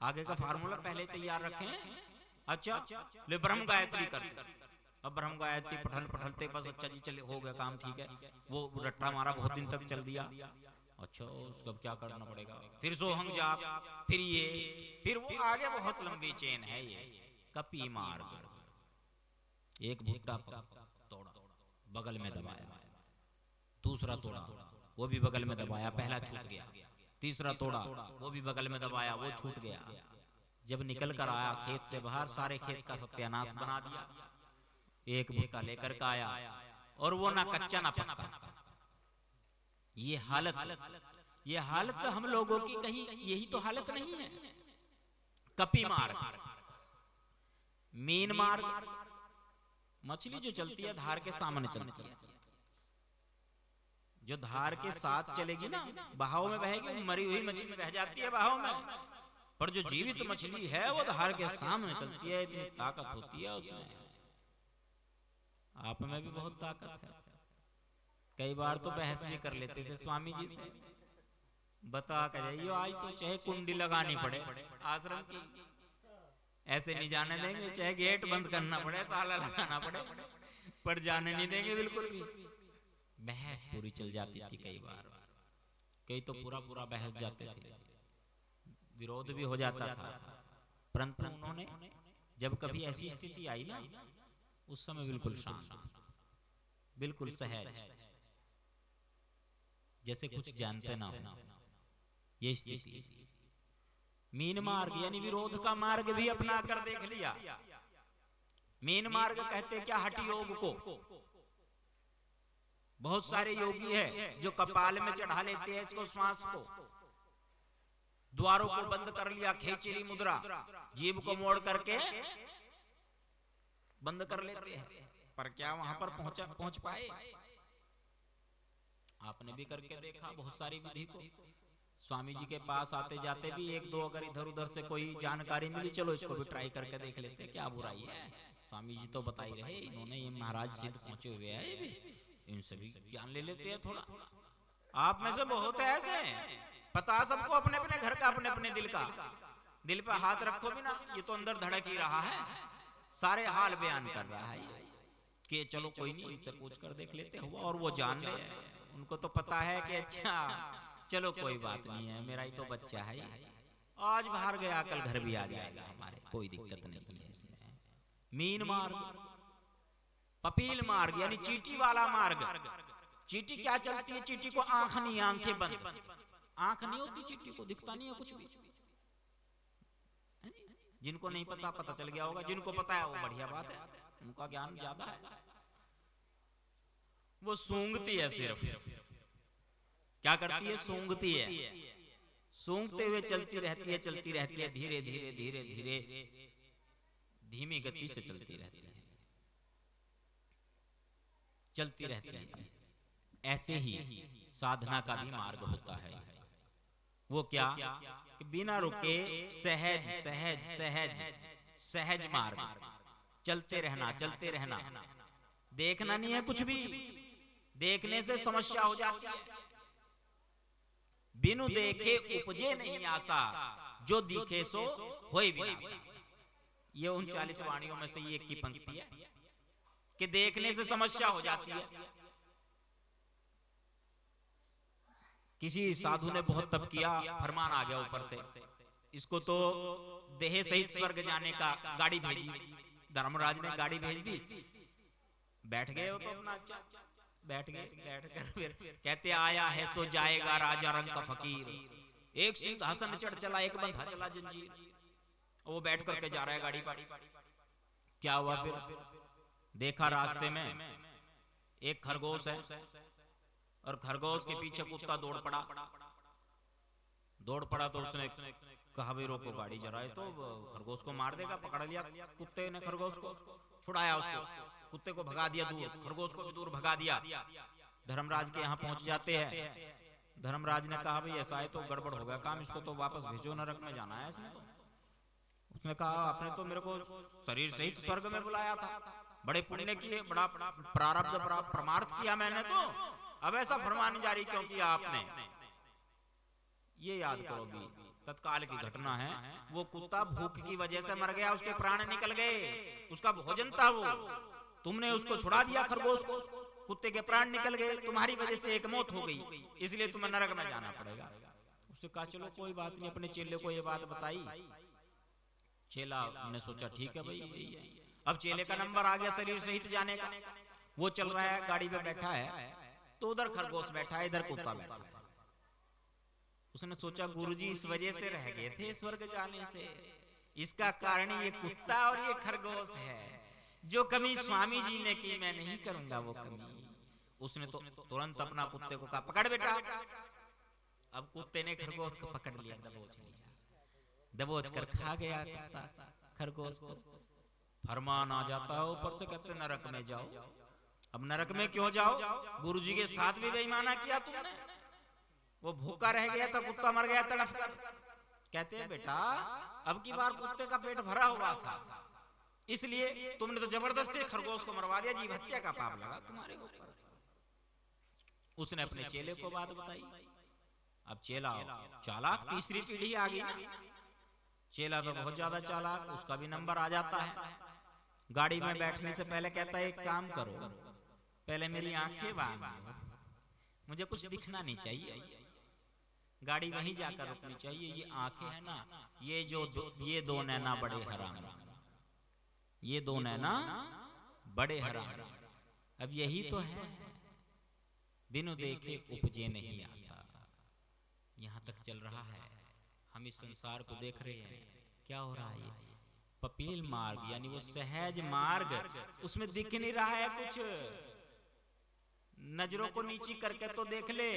आगे का फार्मूला पहले तैयार रखें। अच्छा, ले ब्रह्म गायत्री कर। अब ब्रह्म गायत्री पठन पठलते बस अच्छा जी चले, हो गया काम, ठीक है। वो रट्टा मारा, बहुत दिन तक चल दिया। अच्छा, उसका क्या करना पड़ेगा? फिर सोहंग जाप, फिर ये, फिर वो आगे बहुत लंबी चेन है ये। कपी मार्ग, एक भुट्टा तोड़ा, बगल में दबाया, दूसरा तोड़ा, वो भी बगल में दबाया, पहला छूट गया। तीसरा तोड़ा, वो भी बगल में दबाया, वो छूट गया। जब निकल कर आया खेत से बाहर, सारे खेत का सत्यानाश बना दिया। एक भुट्टा लेकर के आया, और वो ना कच्चा ना पक्का। ये हालत तो हम लोगों की कहीं यही तो हालत नहीं है। कपी मार्ग, मीन मार्ग, मछली जो चलती है धार के सामने चलती है। जो धार के साथ चलेगी ना, बहाव में बहेगी, मरी हुई मछली बह जाती है बहाव में। पर जो जीवित मछली है वो धार के सामने चलती है। इतनी ताकत होती है उसमें। आप में भी बहुत ताकत है। कई बार तो बहस भी कर लेते थे स्वामी जी से, बता कर जाइए आज तो चाहे कुंडी लगानी पड़े आश्रम की, ऐसे नहीं जाने देंगे, चाहे गेट बंद करना पड़े, ताला लगाना पड़े, पर जाने नहीं देंगे बिल्कुल भी। बहस पूरी चल जाती थी कई बार, कई तो पूरा बहस जाते थे, विरोध भी हो जाता था। परंतु उन्होंने जब कभी ऐसी स्थिति आई ना, उस समय बिल्कुल शांत, बिल्कुल सहज, जैसे कुछ जानते ना हो, ये स्थिति। मीन मार्ग यानी विरोध का मार्ग भी अपना कर देख लिया। मीन मार्ग कहते क्या? हठ योग को। बहुत सारे योगी है जो कपाल में चढ़ा लेते हैं इसको, श्वास को, द्वारों को बंद कर लिया, खेचरी मुद्रा, जीभ को मोड़ करके बंद कर लेते हैं। पर क्या वहां पर पहुंच पाए? आपने भी करके देखा बहुत सारी विधि को। स्वामी जी के पास आते जाते भी एक दो अगर इधर उधर से कोई जानकारी मिली, चलो इसको भी ट्राई करके देख लेते, क्या बुराई है। स्वामी जी तो बता ही रहे, इन्होंने ये महाराज सिद्ध पहुंचे हुए हैं, ये भी इनसे भी ज्ञान ले लेते हैं थोड़ा। आप में से बहुत है ऐसे, पता सबको अपने अपने घर का, अपने अपने दिल का। दिल पे हाथ रखो भी ना, ये तो अंदर धड़क ही रहा है, सारे हाल बयान कर रहा है कि चलो कोई नहीं, इनसे पूछ कर देख लेते हुआ। और वो जान ले, उनको तो पता है कि अच्छा चलो कोई बात नहीं है, मेरा ही तो बच्चा है, आज बाहर गया कल घर भी आ जाएगा हमारे, कोई दिक्कत नहीं है इसमें। मीन मार्ग, पपील मार्ग यानी चींटी वाला मार्ग। चींटी क्या चलती है? चींटी को आंख नहीं, आंखें बंद, आंख नहीं होती चींटी को, दिखता नहीं है कुछ भी। जिनको नहीं पता, पता चल गया होगा, जिनको पता है वो बढ़िया बात है, उनका ज्ञान ज्यादा है। वो सूंघती है सिर्फ, क्या करती है? सूंघती है, सूंघते हुए चलती रहती है, चलती रहती है, धीरे धीरे धीरे धीरे धीमी गति से चलती रहती है, चलती रहती है। ऐसे ही साधना का भी मार्ग होता है। वो क्या कि बिना रुके सहज सहज सहज सहज मार्ग, चलते रहना, चलते रहना, देखना नहीं है कुछ भी, देखने से समस्या हो जाती है। बिनु देखे उपजे नहीं आशा, जो दिखे सो होए विनाशा। ये 39 वाणियों में से ये एक की पंक्ति है कि देखने से समस्या हो जाती है। किसी साधु ने बहुत तप किया, फरमान आ गया ऊपर से, इसको तो देह सहित स्वर्ग जाने का गाड़ी भेजी। धर्मराज ने गाड़ी भेज दी, बैठ गए हो तो अपना बैठ गए, बैठ कर फिर कहते आया है सो जाएगा राजा रंग का फकीर, एक सिंहासन चढ़ चला, एक बंधा चला जंजीर। वो बैठ करके जा रहा है गाड़ी पर। क्या हुआ फिर? देखा रास्ते में एक खरगोश है और खरगोश के पीछे कुत्ता दौड़ पड़ा तो उसने कहा भाई रोको गाड़ी जरा, है तो खरगोश को मार देगा। पकड़ लिया कुत्ते ने, खरगोश को छुड़ाया, उसको कुत्ते को भगा दिया दूर, खरगोश को भी दूर भगा दिया। धर्मराज के यहाँ पहुंच जाते हैं। धर्मराज ने कहा भाई ऐसा है तो गड़बड़ हो गया काम, इसको तो वापस भेजो, नरक में जाना है इसने। उसने कहा आपने तो मेरे को शरीर सहित स्वर्ग में बुलाया था, बड़े पुण्य किए, बड़ा प्रारब्ध परमार्थ किया मैंने, तो अब ऐसा फरमान जारी क्यों किया आपने? ये याद करो भी तत्काल की घटना है। वो कुत्ता भूख की वजह से मर गया, उसके प्राण निकल गए, उसका भोजन था वो, तुमने उसको छुड़ा दिया खरगोश को, कुत्ते के प्राण निकल गए, तुम्हारी वजह से एक मौत हो गई, इसलिए तुम्हें नरक में जाना पड़ेगा। उसने कहा चलो कोई बात नहीं, अपने चेले को ये बात बताई। चेला ने सोचा ठीक है भाई यही है। अब चेले का नंबर आ गया शरीर सहित जाने का, वो चल रहा है, गाड़ी में बैठा है, तो उधर खरगोश बैठा है, इधर कुत्ता बैठा है। उसने सोचा गुरुजी इस वजह से रह गए थे स्वर्ग जाने से, इसका कारण ये कुत्ता और ये खरगोश है, जो कमी स्वामी जी ने की मैं नहीं करूंगा वो कमी। उसने तो तुरंत अपना कुत्ते को कहा पकड़ बेटा। अब कुत्ते ने खरगोश को पकड़ लिया, दबोच लिया, दबोच कर खा गया कुत्ता खरगोश को। फरमान आ जाता है ऊपर से, कहते नरक में जाओ। अब नरक में क्यों जाओ? गुरुजी के साथ भी बेईमाना किया तुमने, वो भूखा रह गया था, कुत्ता मर गया तड़फ कर। कहते हैं बेटा अब की बार कुत्ते का पेट भरा हुआ था, इसलिए तुमने तो जबरदस्ती खरगोश को मरवा दिया, जीव हत्या का पाप लगा तुम्हारे ऊपर। उसने अपने चेले को बात बताई। अब चेला चालाक, तीसरी पीढ़ी आ गई ना, चेला तो बहुत ज्यादा चालाक, उसका भी नंबर आ जाता है। गाड़ी में बैठने से पहले कहता है एक काम करो, पहले मेरी आंखें बांध दो, मुझे कुछ दिखना नहीं चाहिए, गाड़ी वहीं जाकर रुकनी चाहिए। ये आंखें है ना, ये दो नैना बड़े हराम, ये दो नैना बड़े हराम। अब यही तो है बिनु देखे उपजे नहीं आशा। यहाँ तक चल रहा है, हम इस संसार को देख रहे हैं, क्या हो रहा है? पपील मार्ग यानी वो सहज मार्ग, उसमें दिख नहीं रहा है कुछ। नजरों को नीची करके तो देख ले,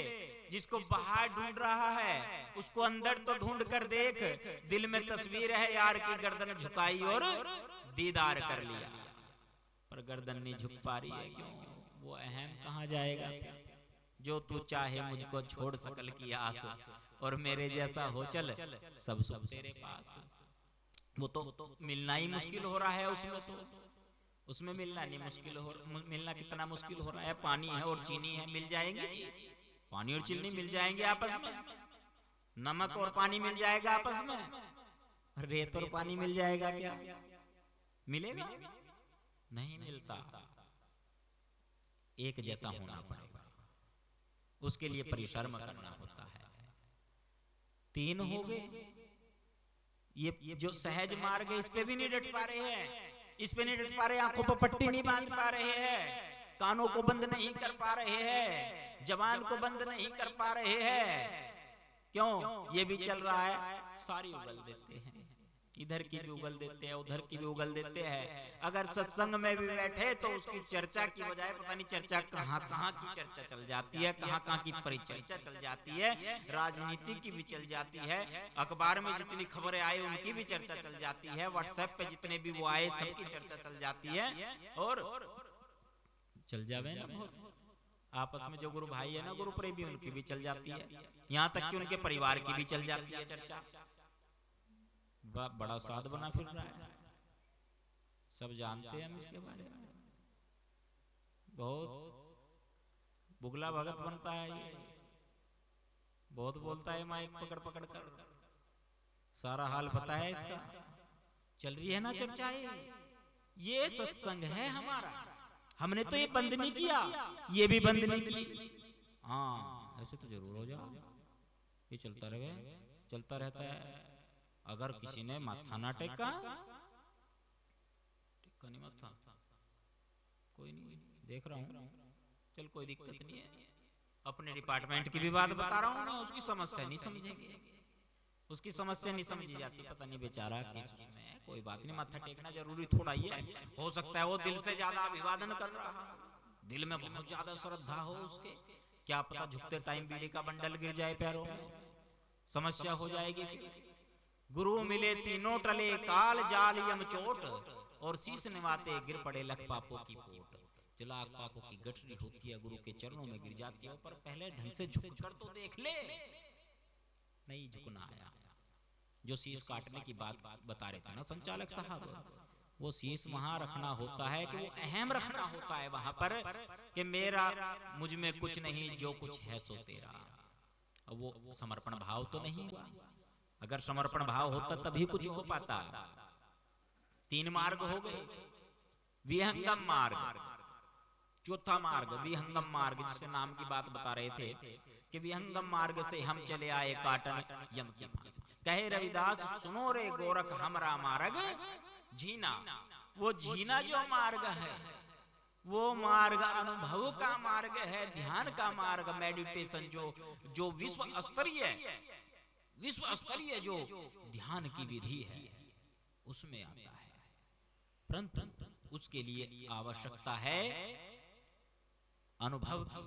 जिसको बाहर ढूंढ रहा है उसको अंदर तो ढूंढ कर देख। दिल में तस्वीर है यार की, गर्दन झुकाई और दीदार कर लिया, पर गर्दन नहीं झुक पा रही है, क्यों? वो अहम कहाँ जाएगा? जो तू चाहे मुझको छोड़ सकल की आस, और मेरे जैसा हो चल सब सुख तेरे पास। वो तो मिलना ही मुश्किल हो रहा है उसमें, तो उसमें मिलना नहीं मुश्किल हो, मिलना कितना मुश्किल हो रहा है। पानी है और चीनी है, मिल जाएंगे? पानी और चीनी मिल जाएंगे आपस में? नमक और पानी मिल जाएगा आपस में? रेत और पानी मिल जाएगा क्या? मिलेगा? नहीं मिलता। एक जैसा होना पड़ेगा, उसके लिए परिश्रम करना होता है। तीन हो गए, ये जो सहज मार्ग है इस पे भी नहीं डट पा रहे हैं, इस पे नहीं डट पा रहे, आंखों पर पट्टी नहीं बांध पा रहे हैं, कानों को बंद नहीं कर पा रहे हैं, जबान को बंद नहीं कर पा रहे हैं। क्यों? ये भी चल रहा है, सारी उगल देते हैं, इधर की भी उगल देते हैं, उधर की भी उगल देते हैं। अगर सत्संग में भी बैठे तो उसकी चर्चा की बजाय पता नहीं चर्चा कहाँ कहाँ की चर्चा चल जाती है, कहाँ कहाँ की परिचर्चा चल जाती है, राजनीति की भी चल जाती है, अखबार में जितनी खबरें आए उनकी भी चर्चा चल जाती है, व्हाट्सएप पे जितने भी वो आए सबकी चर्चा चल जाती है, और चल जावे ना बहुत। आपस में जो गुरु भाई है ना, गुरु प्रेमी, उनकी भी चल जाती है, यहाँ तक कि उनके परिवार की भी चल जाती है चर्चा। बड़ा साध बना फिर रहा है, सब जानते हैं हम इसके बारे में। बहुत बुगला भगत बनता है ये, बहुत बोलता है माइक पकड़ पकड़ कर, सारा हाल पता है इसका। चल रही है ना चर्चा, ये सत्संग है हमारा, हमने तो ये बंद नहीं किया, ये भी बंद नहीं की। हाँ ऐसे तो जरूर हो जाओ, ये चलता रहे, चलता रहता है। अगर किसी ने माथा ना टेका, टेका नहीं माथा, कोई नहीं, देख रहा हूँ, चल कोई दिक्कत नहीं है। अपने डिपार्टमेंट की भी बात बता रहा हूँ ना, उसकी समस्या नहीं समझेंगे, उसकी समस्या नहीं समझी जाती, पता नहीं बेचारा किस में। कोई बात नहीं, माथा टेकना जरूरी थोड़ा ही है। हो सकता है वो दिल से ज्यादा अभिवादन कर रहा, दिल में बहुत ज्यादा श्रद्धा हो उसके, क्या पता झुकते टाइम बीड़ी का बंडल गिर जाए पैरों में, समस्या हो जाएगी। गुरु मिले तीनों टले, काल जाल यम चोट, और शीश निवाते गिर पड़े लख पापों की पोट। तिलाक पापों की गठरी होती है, गुरु के चरणों में गिर जाती है, पर पहले ढंग से झुक कर तो देख ले। नहीं झुकना आया। जो शीश काटने की बात बता रहे थे ना संचालक साहब, वो शीश वहां रखना होता है कि वो अहम रखना होता है वहां पर कि मेरा मुझ में कुछ नहीं, जो कुछ है सो तेरा। अब वो समर्पण भाव तो नहीं हुआ। अगर समर्पण भाव होता तभी कुछ हो पाता। 3 मार्ग हो गए, विहंगम मार्ग, चौथा मार्ग विहंगम मार्ग, जिससे नाम की बात बता रहे थे कि विहंगम मार्ग से हम चले आए काटन यम की फांस। कहे रविदास सुनो रे गोरख हमरा मार्ग जीना। वो जीना जो मार्ग है, वो मार्ग अनुभव का मार्ग है, ध्यान का मार्ग, मेडिटेशन जो विश्व स्तरीय जो ध्यान की विधि है उसमें आता है। परंतु उसके लिए आवश्यकता है अनुभव की,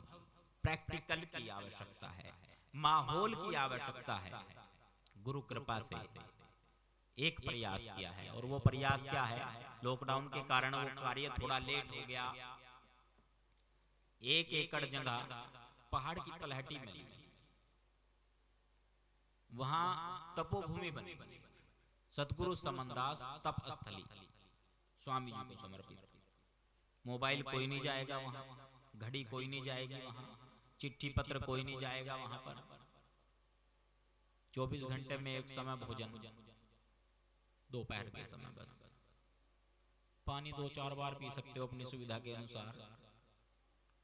प्रैक्टिकल की आवश्यकता है, माहौल की आवश्यकता है। गुरु कृपा से एक प्रयास किया है, और वो प्रयास क्या है, लॉकडाउन के कारण वो कार्य थोड़ा लेट हो गया। 1 एकड़ जगह पहाड़ की तलहटी में वहां तपोभूमि बनी, सतगुरु समनदास तप स्थली स्वामी जी को समर्पित। मोबाइल कोई नहीं जाएगा वहां, घड़ी कोई नहीं जाएगी वहां, चिट्ठी पत्र कोई नहीं जाएगा वहां पर। 24 घंटे में एक समय भोजन, दोपहर के समय बस। पानी 2-4 बार पी सकते हो अपनी सुविधा के अनुसार।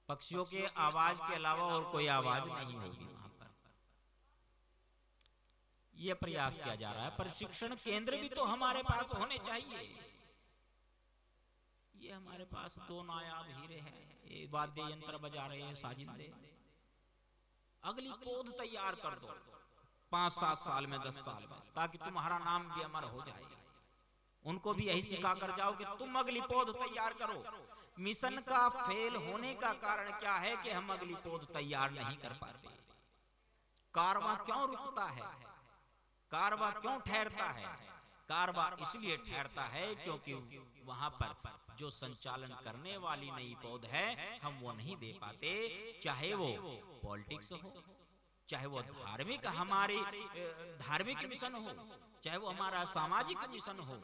पक्षियों के आवाज के अलावा और कोई आवाज नहीं होगी वहां पर। यह प्रयास किया जा रहा है। प्रशिक्षण केंद्र भी तो हमारे पास होने चाहिए। ये हमारे पास 2 नायाब हीरे हैं, ये वाद्य यंत्र बजा रहे हैं साजिंदे। अगली पौध तैयार कर दो 5-7 साल में, 10 साल में, ताकि तुम्हारा नाम भी अमर हो जाए। उनको भी यही सिखा कर जाओ कि तुम अगली पौध तैयार करो। मिशन का फेल होने का कारण क्या है कि हम अगली पौध तैयार नहीं कर पाते। कारवां क्यों रुकता है, कारवां क्यों ठहरता है? कारवां इसलिए ठहरता है क्योंकि वहां पर जो संचालन करने वाली नई पौध है हम वो नहीं दे पाते। चाहे वो पॉलिटिक्स हो, चाहे वो धार्मिक, हमारी धार्मिक मिशन हो, चाहे वो हमारा सामाजिक मिशन हो,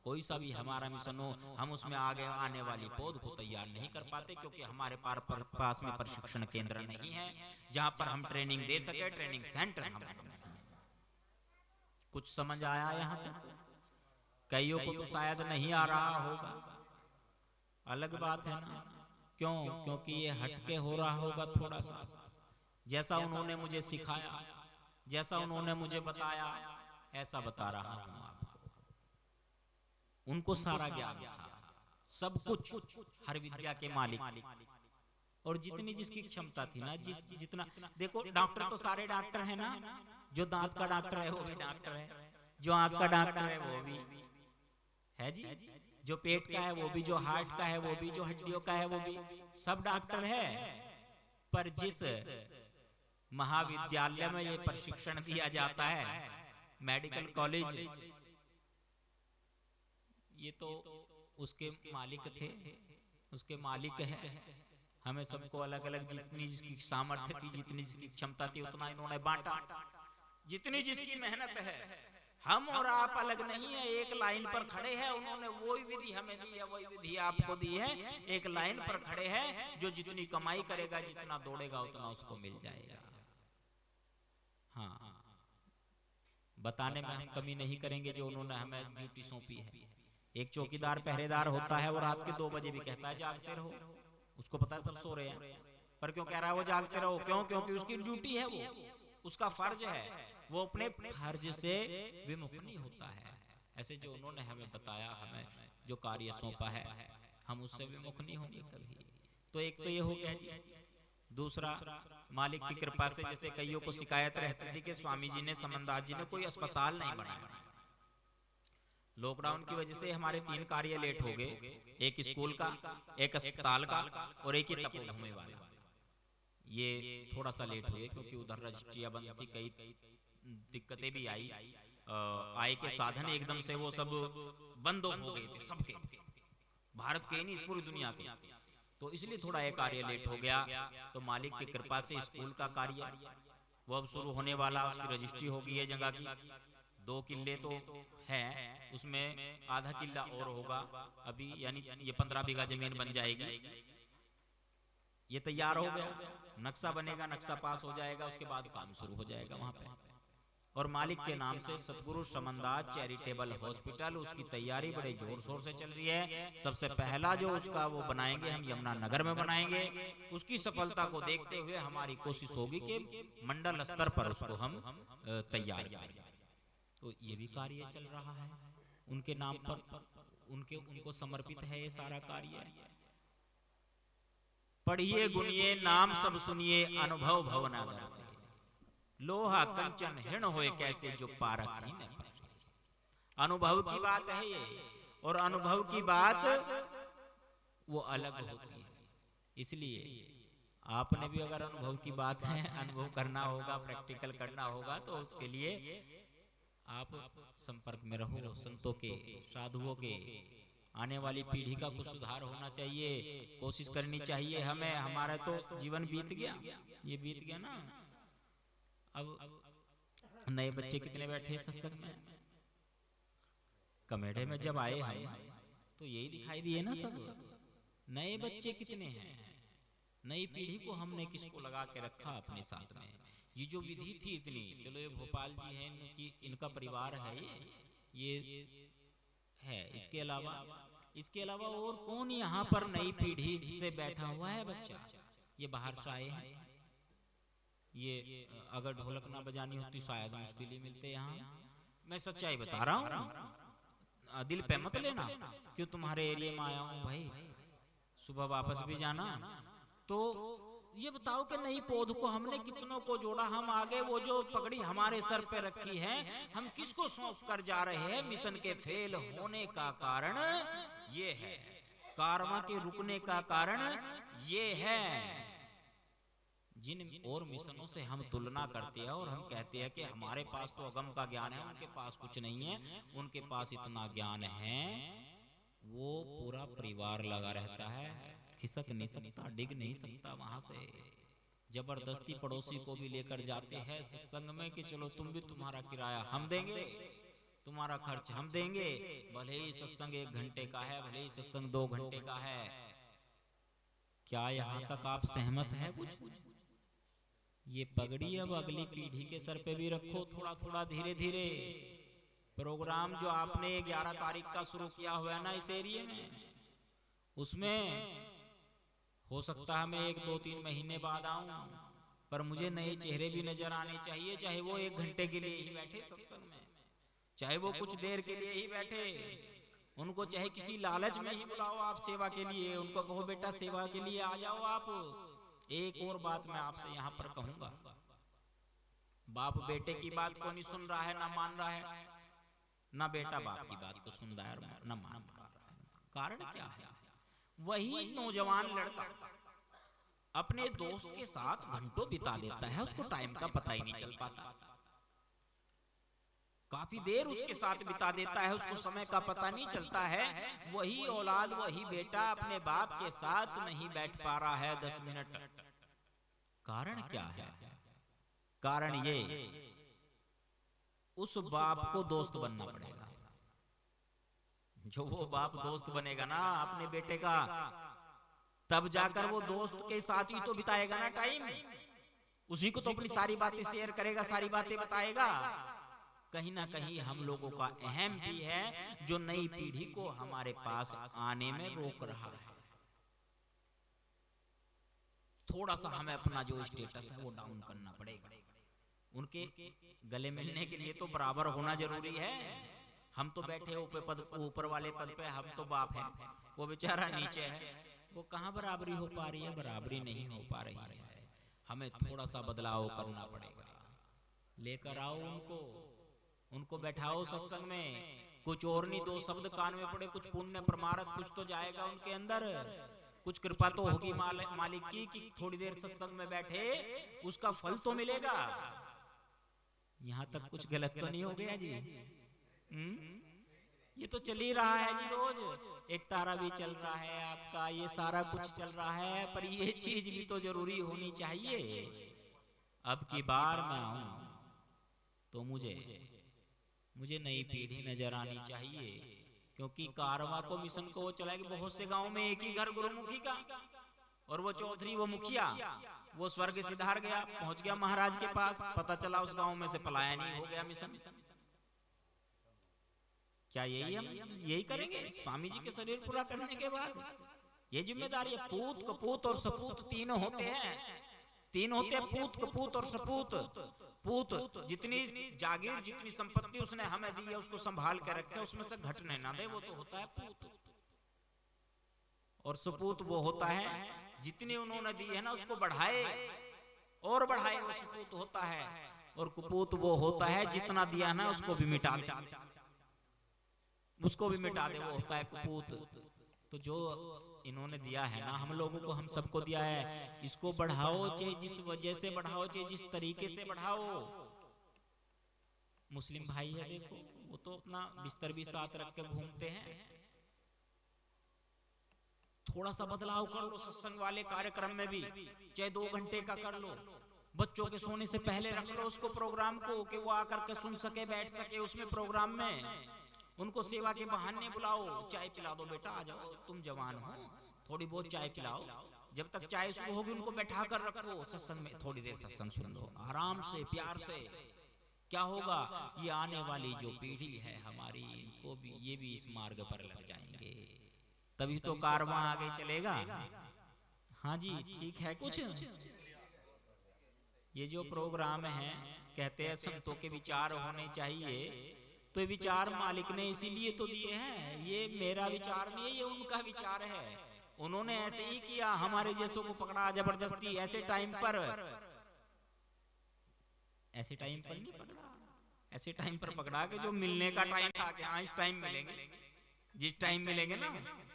कोई सा भी हमारा मिशन हो, हम उसमें आगे आने वाली पौध को तैयार नहीं कर पाते क्योंकि हमारे पास में प्रशिक्षण केंद्र नहीं है जहां पर हम ट्रेनिंग दे सके। ट्रेनिंग सेंटर हमारे नहीं है। कुछ समझ आया यहाँ तक? कईयों को तो शायद नहीं आ रहा होगा, अलग बात है ना। क्यों? क्योंकि ये हटके हो रहा होगा थोड़ा सा। जैसा उन्होंने मुझे सिखाया, जैसा उन्होंने मुझे बताया, ऐसा बता रहा हूं आपको। उनको सारा ज्ञान था, सब कुछ, हर विद्या के मालिक, और जितनी जिसकी क्षमता थी ना, जितना देखो, डॉक्टर तो सारे डॉक्टर है ना। जो दांत का डॉक्टर है वो भी डॉक्टर है, जो आंख का डॉक्टर है वो भी है जी, जो पेट का है वो भी, जो हार्ट का है वो भी, जो हड्डियों का है वो भी, सब डॉक्टर है। पर जिस महाविद्यालय में ये प्रशिक्षण दिया जाता है, मेडिकल कॉलेज, ये तो उसके मालिक थे, उसके मालिक है। हमें सबको अलग अलग जितनी जिसकी सामर्थ्य थी, जितनी जिसकी क्षमता थी, उतना इन्होंने बांटा। जितनी जिसकी मेहनत है, हम और आप अलग नहीं है, एक लाइन पर खड़े हैं। उन्होंने वही विधि हमें दी है, वही विधि आपको दी है। एक लाइन पर खड़े हैं, जो जितनी कमाई करेगा, जितना दौड़ेगा, उतना उसको मिल जाएगा। हाँ, बताने में हम कमी नहीं करेंगे जो उन्होंने हमें ड्यूटी सौंपी है। एक चौकीदार पहरेदार होता है, वो रात के 2 बजे भी कहता है जागते रहो, उसको पता है सब सो रहे हैं, पर क्यों कह रहा है वो जागते रहो? क्यों? क्योंकि उसकी ड्यूटी है, वो उसका फर्ज है, वो अपने फर्ज से विमुख नहीं होता है। ऐसे जो उन्होंने हमें बताया, हमें जो कार्य सौंपा है, हम उससे विमुख नहीं होंगे कभी। तो एक तो ये हो गया जी। दूसरा, मालिक की कृपा से जैसे कईयों को शिकायत रहती थी कि स्वामी जी ने, समनदास जी ने कोई अस्पताल नहीं बनाया। लॉकडाउन की वजह से हमारे 3 कार्य लेट हो गए, एक स्कूल का, एक अस्पताल का, और एक ही तपोभूमि वाला। ये थोड़ा सा लेट हुए क्योंकि उधर रजिस्ट्रियां बंद थी, कई दिक्कतें भी आई, आय के साधन एकदम से वो सब बंद हो गए थे सबके, भारत के नहीं पूरी दुनिया के। तो इसलिए थोड़ा ये कार्य लेट हो गया। तो मालिक की कृपा से स्कूल का कार्य वो अब शुरू होने वाला, उसकी रजिस्ट्री हो गई है जगह की। 2 किल्ले तो है, उसमें आधा किल्ला और होगा अभी, यानी ये 15 बीघा जमीन बन जाएगी। ये तैयार हो गया, नक्शा बनेगा, नक्शा पास हो जाएगा, उसके बाद काम शुरू हो जाएगा वहां पे। और मालिक के नाम से सतगुरु समनदास चैरिटेबल हॉस्पिटल, उसकी तैयारी बड़े जोर शोर से चल रही है। सबसे पहला जो उसका वो बनाएंगे हम यमुना नगर में बनाएंगे। उसकी सफलता को देखते हुए हमारी कोशिश होगी कि मंडल स्तर पर उसको हम तैयार करें। तो ये भी कार्य चल रहा है उनके नाम पर, उनको समर्पित है ये सारा कार्य। पढ़िए गुनिए नाम सब सुनिए, अनुभव भवनागर से लोहा कंचन हिण होए कैसे, जो पारख ही न पाए। अनुभव की बात है ये, और अनुभव की बात वो अलग होती है। इसलिए आपने भी अगर अनुभव की बात है, अनुभव करना होगा, प्रैक्टिकल करना होगा, तो उसके लिए आप संपर्क में रहो संतों के, साधुओं के। आने वाली पीढ़ी का कुछ सुधार होना चाहिए, कोशिश करनी चाहिए हमें। हमारा तो जीवन बीत गया, ये बीत गया ना। अब नए बच्चे कितने बैठे सत्संग में, कमेडे में जब आए हम तो यही दिखाई दिए ना सब। नए बच्चे कितने हैं, नई पीढ़ी को हमने किसको लगा के रखा अपने साथ में। ये जो विधि थी इतनी, चलो ये भोपाल जी हैं, इनका परिवार है, ये है। इसके अलावा और कौन यहाँ पर नई पीढ़ी से बैठा हुआ है बच्चा? ये बाहर से आए हैं। ये अगर ढोलक ना बजानी होती शायद उसके लिए मिलते यहाँ। मैं सच्चाई बता रहा हूँ, दिल पे मत लेना क्यों तुम्हारे एरिया में आया हूँ भाई, सुबह वापस भी जाना। तो ये बताओ कि नई पौध को हमने कितनों को जोड़ा, हम आगे वो जो पगड़ी हमारे सर पे रखी है हम किसको सौंप कर जा रहे हैं? मिशन के फेल होने का कारण ये है, कारवां के रुकने का कारण ये है। जिन और मिशनों से हम तुलना करते हैं और हम कहते हैं कि हमारे पास तो अगम का ज्ञान है, उनके पास कुछ नहीं है, उनके पास इतना ज्ञान है, वो पूरा परिवार लगा रहता है, खिसक नहीं सकता, डिग नहीं सकता वहां से। जबरदस्ती पड़ोसी को भी लेकर जाते हैं सत्संग में कि चलो तुम भी, तुम्हारा किराया हम देंगे, तुम्हारा खर्च हम देंगे, भले ही सत्संग 1 घंटे का है, भले ही सत्संग 2 घंटे का है। क्या यहाँ तक आप सहमत है? कुछ ये पगड़ी अब अगली पीढ़ी के सर पे भी रखो, थोड़ा थोड़ा धीरे धीरे। प्रोग्राम जो आपने 11 तारीख का शुरू किया हुआ है ना इस एरिया में, उसमें हो सकता है मैं 1-2-3 महीने बाद आऊं, पर मुझे नए चेहरे भी नजर आने चाहिए, चाहे वो 1 घंटे के लिए ही बैठे सत्संग में, चाहे वो कुछ देर के लिए ही बैठे। उनको चाहे किसी लालच में ही बुलाओ आप सेवा के लिए, उनको कहो बेटा सेवा के लिए आ जाओ आप। एक और बात मैं आपसे यहाँ पर कहूंगा, बाप बेटे की बात को नहीं सुन रहा है, ना मान रहा है, ना बेटा बाप की बात को सुन रहा है, ना मान रहा है। कारण क्या है? वही नौजवान लड़का अपने दोस्त के साथ घंटों बिता देता है, उसको टाइम का पता ही नहीं चल पाता, काफी देर उसके साथ बिता देता है, उसको समय का पता नहीं चलता है। वही औलाद, वही बेटा अपने बाप के साथ नहीं बैठ पा रहा है 10 मिनट। कारण क्या है? कारण ये, उस बाप को दोस्त बनना पड़ेगा। जो वो बाप दोस्त बनेगा ना अपने बेटे का, तब जाकर वो दोस्त के साथ ही तो बिताएगा ना टाइम, उसी को तो अपनी सारी बातें शेयर करेगा, सारी बातें बताएगा। कहीं ना कहीं हम लोगों का अहम भी है जो नई पीढ़ी को हमारे पास आने में रोक रहा है। थोड़ा सा हमें अपना जो स्टेटस है वो डाउन करना पड़ेगा। उनके गले मिलने के लिए तो बराबर होना जरूरी है। हम तो बैठे ऊपर वाले पद पे, हम तो बाप है, वो बेचारा नीचे है, वो कहाँ बराबरी हो पा रही है? बराबरी नहीं हो पा रही है। हमें थोड़ा सा बदलाव करना पड़ेगा। लेकर आओ उनको बैठाओ सत्संग में, कुछ और नहीं, 2 शब्द कान में पड़े, कुछ पुण्य प्रमारत कुछ तो जाएगा उनके अंदर, कुछ कृपा तो होगी मालिक की कि थोड़ी देर सत्संग में बैठे, उसका फल तो मिलेगा। यहाँ तक कुछ गलत तो नहीं हो गया जी? ये तो चल ही रहा है जी रोज, एक तारा भी चल रहा है आपका, ये सारा कुछ चल रहा है, पर ये चीज भी तो जरूरी होनी चाहिए। अब की बार मैं आऊं तो मुझे नई पीढ़ी नजर आनी चाहिए, क्योंकि कारवां को मिशन को वो चलाएगी। बहुत से गांव में एक ही घर गुरुमुखी का, और वो चौधरी वो मुखिया वो स्वर्ग सिधार गया, पहुंच गया महाराज के पास, पता चला उस गांव में से पलायन ही हो गया मिशन। क्या यही करेंगे स्वामी जी के शरीर पूरा करने के बाद? ये जिम्मेदारी है। पूत कपूत और सपूत तीनों होते हैं, तीन होते हैं, पूत कपूत और सपूत। पूत जितनी जागीर जितनी संपत्ति उसने हमें दी है उसको संभाल के रखे, उसमें से घटने ना दे, वो तो होता है पूत। और सपूत वो होता है जितनी उन्होंने दी है ना उसको बढ़ाए और बढ़ाए, वो सपूत होता है। और कपूत वो होता है जितना दिया ना उसको भी मिटा दे, उसको भी मिटा दे, वो होता है कपूत। तो जो इन्होंने दिया है ना हम लोगों को, हम सबको दिया है, इसको बढ़ाओ, चाहे जिस वजह से बढ़ाओ, चाहे जिस तरीके से बढ़ाओ। मुस्लिम भाई है देखो, वो तो अपना बिस्तर भी साथ रख के घूमते हैं। थोड़ा सा बदलाव कर लो सत्संग वाले कार्यक्रम में भी, चाहे 2 घंटे का कर लो, बच्चों के सोने से पहले रख लो उसको प्रोग्राम को, कि वो आकर के सुन सके, बैठ सके उसमें प्रोग्राम में। उनको सेवा के बहाने बुलाओ, चाय पिला दो, बेटा आ जाओ, तुम जवान हो, थोड़ी बहुत चाय पिलाओ। जब तक चाय शुरू होगी उनको बैठा कर रखो सत्संग में, थोड़ी देर सत्संग सुन लो आराम से प्यार से। क्या होगा, ये आने वाली जो पीढ़ी है हमारी, इनको भी ये भी इस मार्ग पर लग जाएंगे, तभी तो कारवां आगे चलेगा। हाँ जी ठीक है। कुछ ये जो प्रोग्राम है कहते हैं संतों के विचार होने चाहिए, तो विचार मालिक ने इसीलिए तो दिए हैं। ये मेरा विचार नहीं है, ये उनका विचार है। उन्होंने ऐसे ही किया, हमारे जैसों को पकड़ा जबरदस्ती, ऐसे टाइम पर नहीं पकड़ा, ऐसे टाइम पर पकड़ा के जो मिलने का टाइम था कि हाँ इस टाइम मिलेंगे, जिस टाइम मिलेंगे ना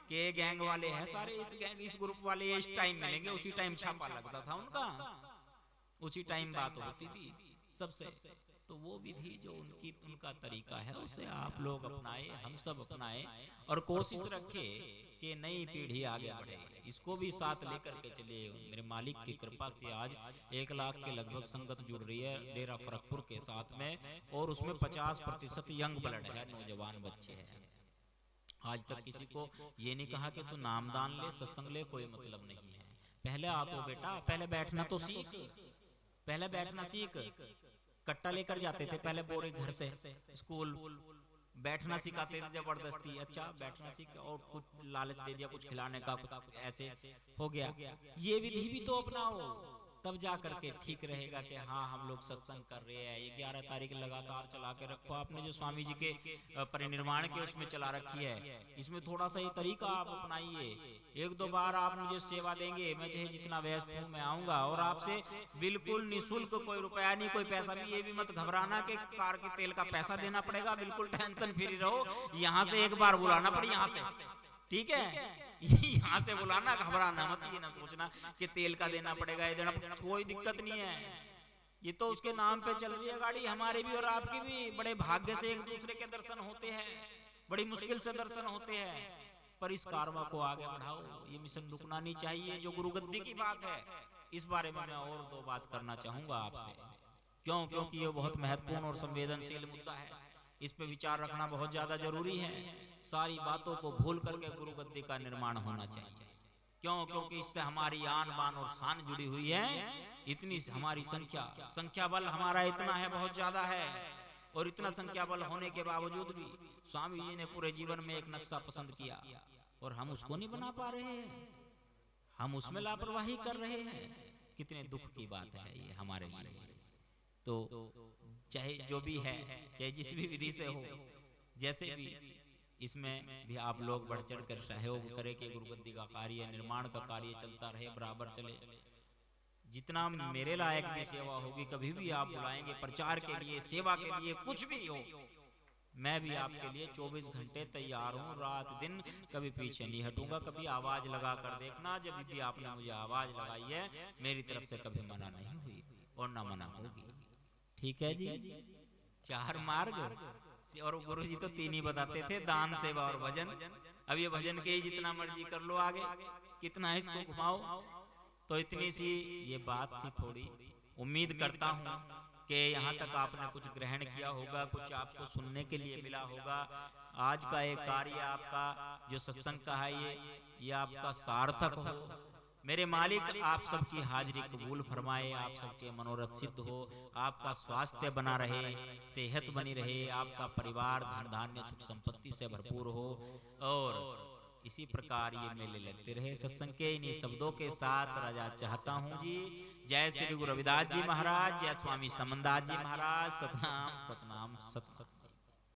कि गैंग वाले हैं सारे, इस गैंग इस ग्रुप वाले इस टाइम मिलेंगे, उसी टाइम छापा लगता था उनका, उसी टाइम बात होती थी सबसे। तो वो विधि जो उनका तरीका है उसे आप लोग अपनाए, हम सब अपनाए, और कोशिश रखे कि नई पीढ़ी आगे बढ़े, इसको भी साथ लेकर के चले। मेरे मालिक की कृपा से आज 1 लाख के लगभग संगत जुड़ रही है डेरा फरकपुर के साथ में, और उसमें 50% यंग ब्लड है, नौजवान बच्चे हैं। आज तक किसी को ये नहीं कहा कि तू नामदान ले, सत्संग ले, कोई मतलब नहीं है। पहले आ तो बेटा, पहले बैठना तो सीख, पहले बैठना सीख। कट्टा लेकर जाते थे पहले बोरे घर से स्कूल, बैठना सिखाते थे जबरदस्ती, अच्छा बैठना सीख, और कुछ लालच दे दिया कुछ खिलाने का, कुछ ऐसे हो गया। ये विधि भी तो अपनाओ, तब जा करके ठीक रहेगा कि हाँ हम लोग सत्संग कर रहे हैं। ये 11 तारीख लगातार चला के रखो आपने, जो स्वामी जी के परिनिर्वाण के उसमें चला रखी है, इसमें थोड़ा सा ये तरीका आप अपनाइए। 1-2 बार आप मुझे सेवा देंगे, मैं चाहे जितना व्यस्त हूँ मैं आऊंगा, और आपसे बिल्कुल निःशुल्क, कोई रुपया नहीं, कोई पैसा नहीं। ये भी मत घबराना कि कार के तेल का पैसा देना पड़ेगा, बिल्कुल टेंशन फ्री रहो। यहाँ से 1 बार बुलाना पड़े, यहाँ से, ठीक है, यहाँ से बुलाना, घबराना मत, ये ना सोचना कि तेल का देना पड़ेगा, ये देना, कोई दिक्कत नहीं है। ये तो उसके नाम पे चल रही है गाड़ी, हमारे भी और आपके भी। बड़े भाग्य से एक दूसरे के दर्शन होते हैं, बड़ी मुश्किल से दर्शन होते हैं, पर इस कारवां को आगे बढ़ाओ, ये मिशन रुकना नहीं चाहिए। जो गुरुगद्दी की बात है, इस बारे में मैं और 2 बात करना चाहूंगा आपसे। क्यों? क्योंकि ये बहुत महत्वपूर्ण और संवेदनशील मुद्दा है, इस पे विचार रखना बहुत ज्यादा जरूरी है। सारी बातों को भूल करके गुरुगद्दी का निर्माण होना चाहिए। क्यों? क्योंकि इससे हमारी आन बान और शान जुड़ी हुई है। इतनी हमारी संख्या बल हमारा इतना है, बहुत ज्यादा है, और इतना संख्या बल होने के बावजूद भी स्वामी जी ने पूरे जीवन में एक नक्शा पसंद किया, और हम उसको नहीं बना पा रहे हैं, हम उसमें लापरवाही कर रहे हैं। कितने दुख की बात है ये हमारे लिए। तो चाहे जो भी है, चाहे जिस भी विधि से हो, जैसे भी, इसमें भी आप लोग बढ़ चढ़ कर सहयोग करें कि गुरुगद्दी का कार्य, निर्माण का कार्य चलता रहे, बराबर चले। जितना मेरे लायक भी सेवा होगी, कभी भी आप बुलाएंगे प्रचार के लिए, सेवा के लिए, कुछ भी हो, मैं भी आपके लिए 24 घंटे तैयार हूँ, रात दिन, कभी पीछे नहीं हटूंगा। कभी आवाज लगा कर देखना, जब भी आपने मुझे आवाज लगाई है, मेरी तरफ से कभी मना नहीं हुई और ना मना होगी। ठीक है जी। 4 मार्ग और गुरु जी तो तीन ही बताते थे, दान, सेवा और भजन। अब ये भजन के ही जितना मर्जी कर लो आगे, कितना इसको घुमाओ। तो इतनी सी ये बात थी थोड़ी। उम्मीद करता हूँ कि यहाँ तक आपने कुछ ग्रहण किया होगा, कुछ आपको सुनने के लिए मिला होगा। आज का एक कार्य आपका जो सत्संग का है ये आपका सार्थक हो। मेरे मालिक आप सबकी हाजिरी कबूल फरमाए, आप सबके मनोरथ सिद्ध हो, आपका स्वास्थ्य बना रहे, सेहत बनी रहे, आपका परिवार धन धान्य सुख संपत्ति से भरपूर हो, और इसी प्रकार ये मेले लगते रहे। सत्संग के इन्हीं शब्दों के साथ राजा चाहता हूँ जी। जय श्री गुरु रविदास जी महाराज, जय स्वामी समनदास जी महाराज, सतनाम सतनाम सत।